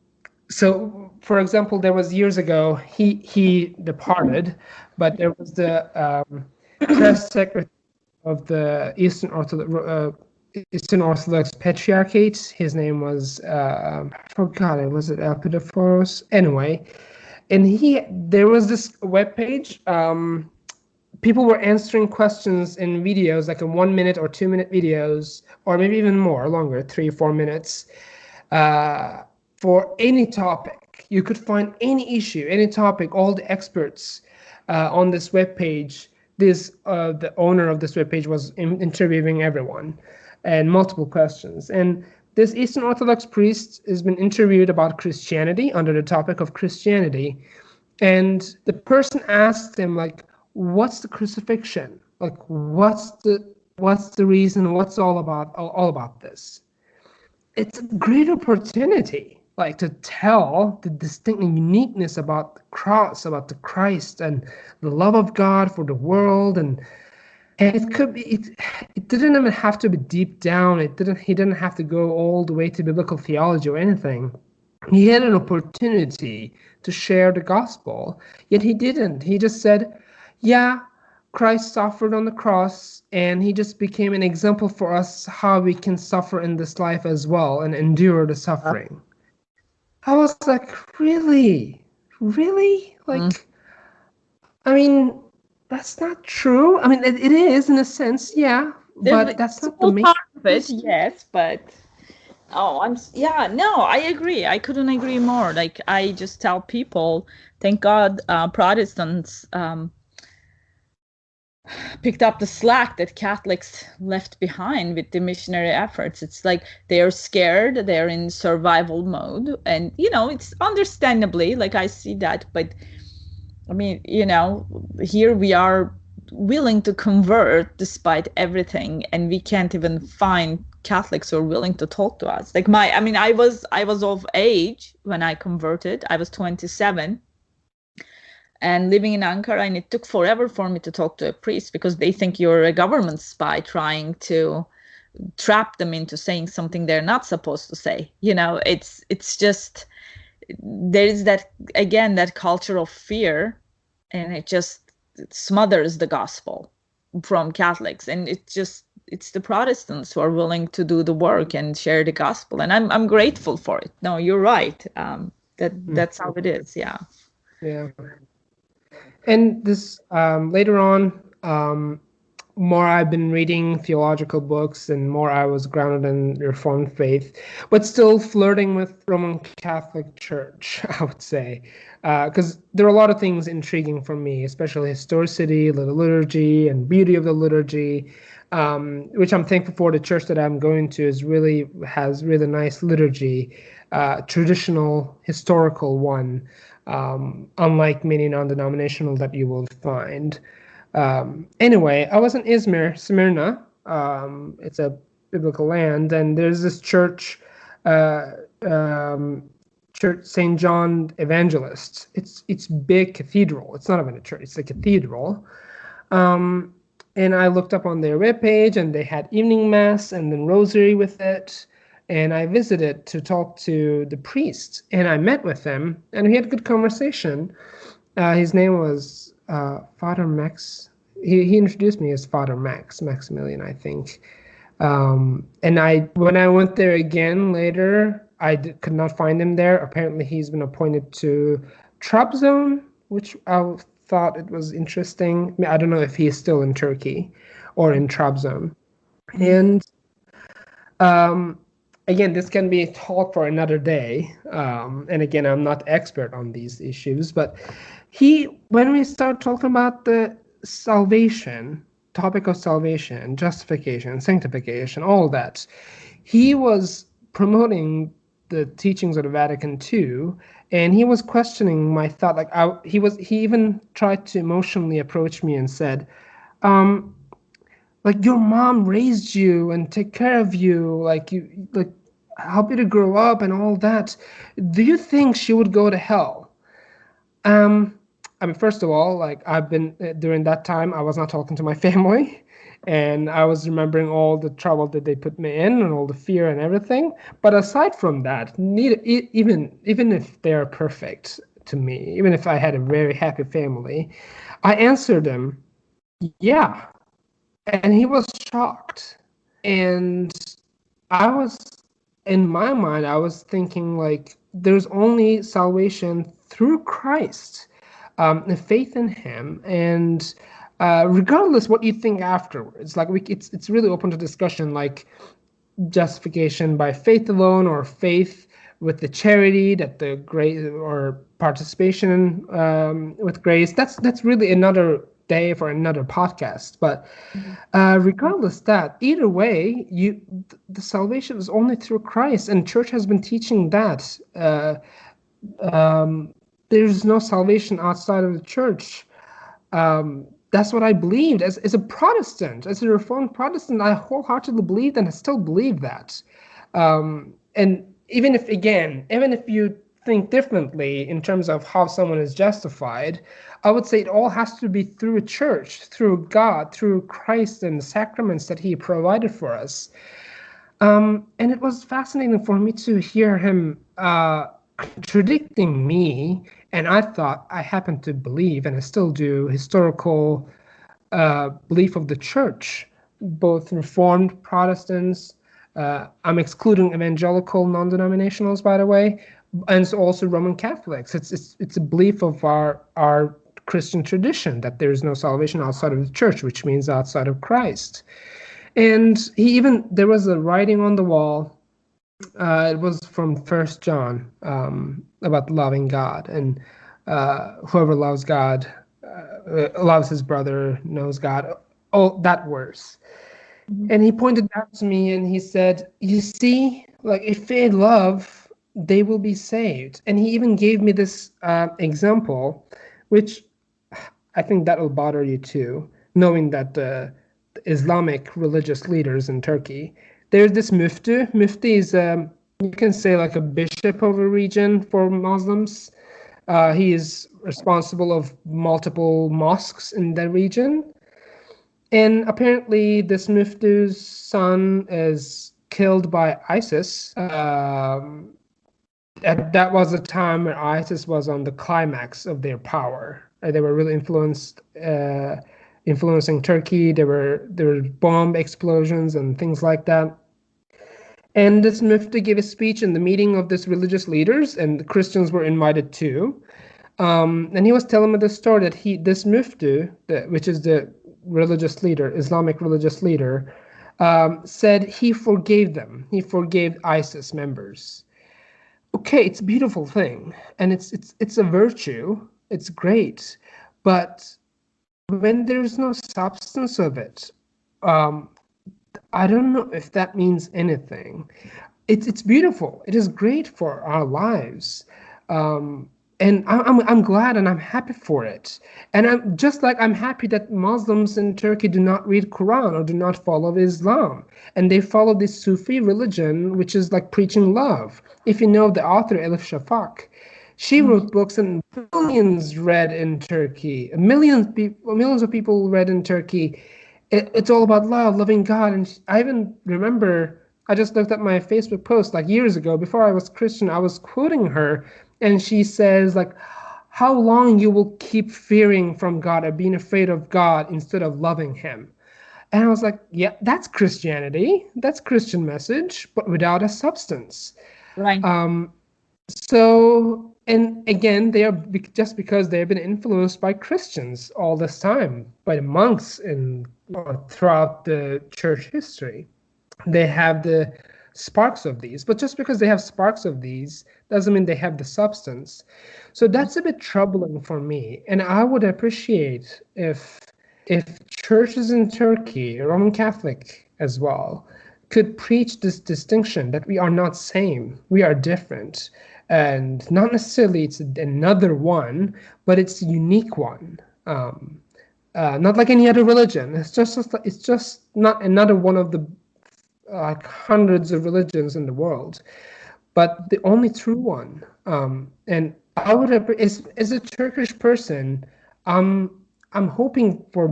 so, for example, there was years ago, he departed, but there was the press secretary of the Eastern Orthodox Patriarchate. His name was I forgot it. Was it Epidophoros? Anyway, and there was this web page. People were answering questions in videos, like in 1 minute or 2 minute videos, or maybe even more, longer, 3 or 4 minutes, uh, for any topic. You could find any issue, any topic, all the experts on this web page. The owner of this web page was interviewing everyone, and multiple questions. And this Eastern Orthodox priest has been interviewed about Christianity under the topic of Christianity, and the person asked him, like, what's the crucifixion? Like, what's the reason? What's all about this? It's a great opportunity, like, to tell the distinct uniqueness about the cross, about the Christ, and the love of God for the world. And it didn't even have to be deep down. He didn't have to go all the way to biblical theology or anything. He had an opportunity to share the gospel, yet he didn't. He just said, yeah, Christ suffered on the cross, and he just became an example for us how we can suffer in this life as well and endure the suffering. I was like, really? Really? Like, I mean, that's not true. I mean, it is in a sense, yeah, There's but a that's not the small main part of it, purpose. yes, but yeah, no, I agree. I couldn't agree more. Like, I just tell people, thank God, Protestants picked up the slack that Catholics left behind with the missionary efforts. It's like they're scared, they're in survival mode, and it's understandably, like, I see that, but I mean, here we are willing to convert despite everything, and we can't even find Catholics who are willing to talk to us. Like, I was of age when I converted. I was 27 and living in Ankara, and it took forever for me to talk to a priest because they think you're a government spy trying to trap them into saying something they're not supposed to say. It's just, there is that, again, that culture of fear, and it just smothers the gospel from Catholics. And it's the Protestants who are willing to do the work and share the gospel, and I'm grateful for it. No, you're right. That's how it is. Yeah. And this later on, more I've been reading theological books, and more I was grounded in Reformed faith, but still flirting with Roman Catholic Church, I would say, because there are a lot of things intriguing for me, especially historicity, the liturgy, and beauty of the liturgy, which I'm thankful for. The church that I'm going to has really nice liturgy, traditional, historical one, unlike many non-denominational that you will find. Anyway, I was in Izmir, Smyrna. It's a biblical land, and there's this church, Church St. John Evangelist. It's big cathedral. It's not even a church. It's a cathedral. And I looked up on their webpage, and they had evening mass and then rosary with it. And I visited to talk to the priest, and I met with him, and we had a good conversation. His name was Father Max. He introduced me as Father Maximilian, I think. And when I went there again later, I could not find him there. Apparently, he's been appointed to Trabzon, which I thought it was interesting. I don't know if he is still in Turkey or in Trabzon. And again, this can be a talk for another day. And again, I'm not expert on these issues, but when we start talking about the topic of salvation, justification, sanctification, all that, he was promoting the teachings of the Vatican II, and he was questioning my thought. He even tried to emotionally approach me and said, your mom raised you and take care of you, help you to grow up and all that. Do you think she would go to hell? First of all, I've been during that time, I was not talking to my family, and I was remembering all the trouble that they put me in and all the fear and everything. But aside from that, even if they are perfect to me, even if I had a very happy family, I answered him, yeah. And he was shocked. And in my mind, I was thinking there's only salvation through Christ, faith in him. And regardless what you think afterwards, it's really open to discussion, justification by faith alone, or faith with the charity that the grace, or participation with grace. That's really another day for another podcast. But regardless that, either way, the salvation is only through Christ, and church has been teaching that there's no salvation outside of the church. That's what I believed as a Protestant, as a Reformed Protestant. I wholeheartedly believed, and I still believe that. And even if you think differently in terms of how someone is justified, I would say it all has to be through a church, through God, through Christ and the sacraments that he provided for us. And it was fascinating for me to hear him contradicting me. And I thought I happened to believe, and I still do, historical belief of the church, both Reformed Protestants. I'm excluding evangelical non-denominationals, by the way, and also Roman Catholics. It's a belief of our Christian tradition that there is no salvation outside of the church, which means outside of Christ. And there was a writing on the wall. It was from 1 John about loving God, and whoever loves God loves his brother, knows God. Oh, that verse. And he pointed out to me and he said, you see, if they love, they will be saved. And he even gave me this example, which I think that will bother you too, knowing that the Islamic religious leaders in Turkey, there's this mufti. Mufti is, you can say, a bishop of a region for Muslims. He is responsible of multiple mosques in the region. And apparently, this Muftu's son is killed by ISIS. That was a time where ISIS was on the climax of their power. They were really influencing Turkey. There were bomb explosions and things like that. And this Mufti gave a speech in the meeting of this religious leaders, and the Christians were invited too. And he was telling me the story that this Mufti, which is the religious leader, Islamic religious leader, said he forgave them. He forgave ISIS members. Okay, it's a beautiful thing, and it's a virtue. It's great, but when there's no substance of it, um, I don't know if that means anything. It's beautiful. It is great for our lives, um, and I'm glad and I'm happy for it. And I'm just like I'm happy that Muslims in Turkey do not read Quran or do not follow Islam, and they follow this Sufi religion, which is like preaching love. If you know the author Elif Shafak, she wrote books and millions read in Turkey. Millions of people read in Turkey. It's all about love, loving God. And I even remember, I just looked at my Facebook post like years ago, before I was Christian, I was quoting her, and she says like, how long you will keep fearing from God or being afraid of God instead of loving him. And I was like, yeah, that's Christianity. That's Christian message, but without a substance. Right. So, and again, they are just because they have been influenced by Christians all this time, by the monks in throughout the church history. They have the sparks of these, but just because they have sparks of these doesn't mean they have the substance. So that's a bit troubling for me, and I would appreciate if churches in Turkey, Roman Catholic as well, could preach this distinction that we are not same, we are different, and not necessarily it's another one, but it's a unique one. Not like any other religion. It's just not another one of the like hundreds of religions in the world, but the only true one. And I would have, as a Turkish person, I'm hoping for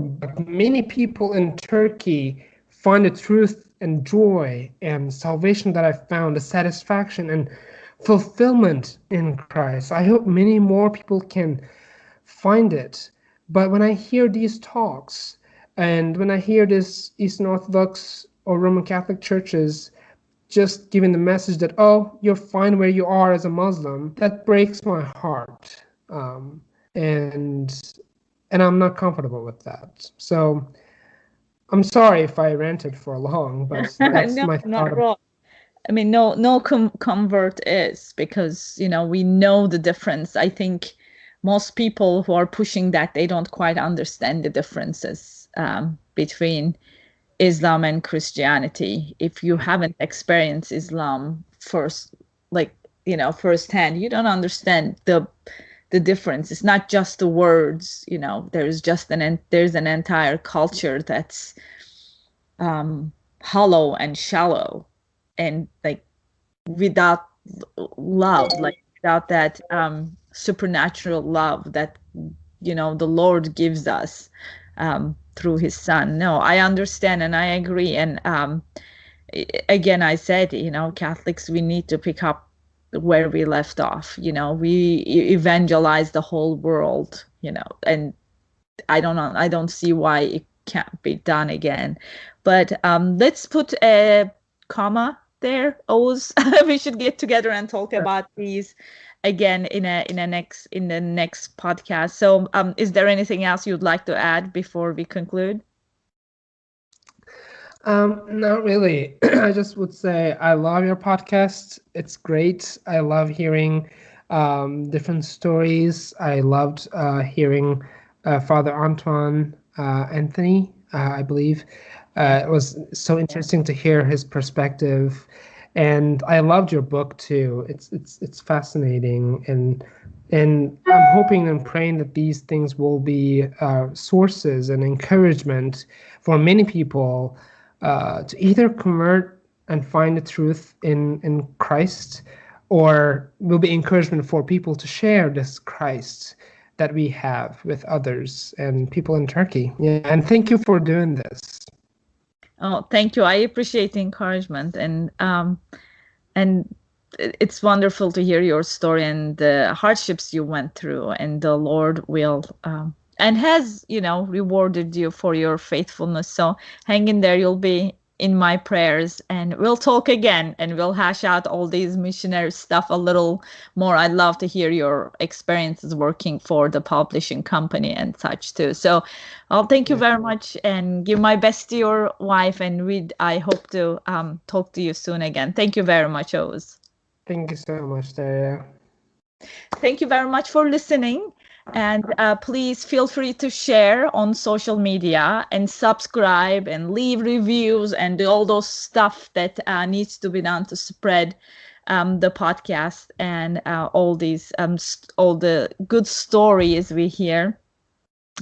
many people in Turkey find the truth and joy and salvation that I found, the satisfaction and fulfillment in Christ. I hope many more people can find it. But when I hear these talks, and when I hear this Eastern Orthodox or Roman Catholic churches just giving the message that, oh, you're fine where you are as a Muslim, that breaks my heart. And I'm not comfortable with that. So I'm sorry if I ranted for long, but that's No, my not thought. at all. I mean, no convert is, because, we know the difference. I think most people who are pushing that, they don't quite understand the differences between Islam and Christianity. If you haven't experienced Islam first, like, firsthand, you don't understand the difference. It's not just the words, there's an entire culture that's hollow and shallow, and like without love, like without that supernatural love that the Lord gives us through his son. No, I understand and I agree. And again, I said, Catholics, we need to pick up where we left off. We evangelize the whole world, and I don't see why it can't be done again. But let's put a comma there, Oz. We should get together and talk about these again in the next podcast. So is there anything else you'd like to add before we conclude? Not really. I just would say I love your podcast. It's great. I love hearing different stories. I loved hearing Father Antoine Anthony, I believe. It was so interesting to hear his perspective, and I loved your book too. It's fascinating, and I'm hoping and praying that these things will be sources and encouragement for many people to either convert and find the truth in Christ, or will be encouragement for people to share this Christ that we have with others and people in Turkey. Yeah, and thank you for doing this. Oh, thank you. I appreciate the encouragement, and it's wonderful to hear your story and the hardships you went through, and the Lord will and has, rewarded you for your faithfulness. So hang in there. You'll be in my prayers, and we'll talk again, and we'll hash out all these missionary stuff a little more. I'd love to hear your experiences working for the publishing company and such too. So I'll thank you very much, and give my best to your wife, and I hope to talk to you soon again. Thank you very much, Oz. Thank you so much, Daria. Thank you very much for listening. And please feel free to share on social media and subscribe and leave reviews and do all those stuff that needs to be done to spread the podcast and all the good stories we hear.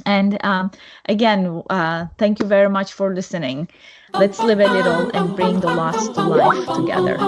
And again, thank you very much for listening. Let's live a little and bring the lost to life together.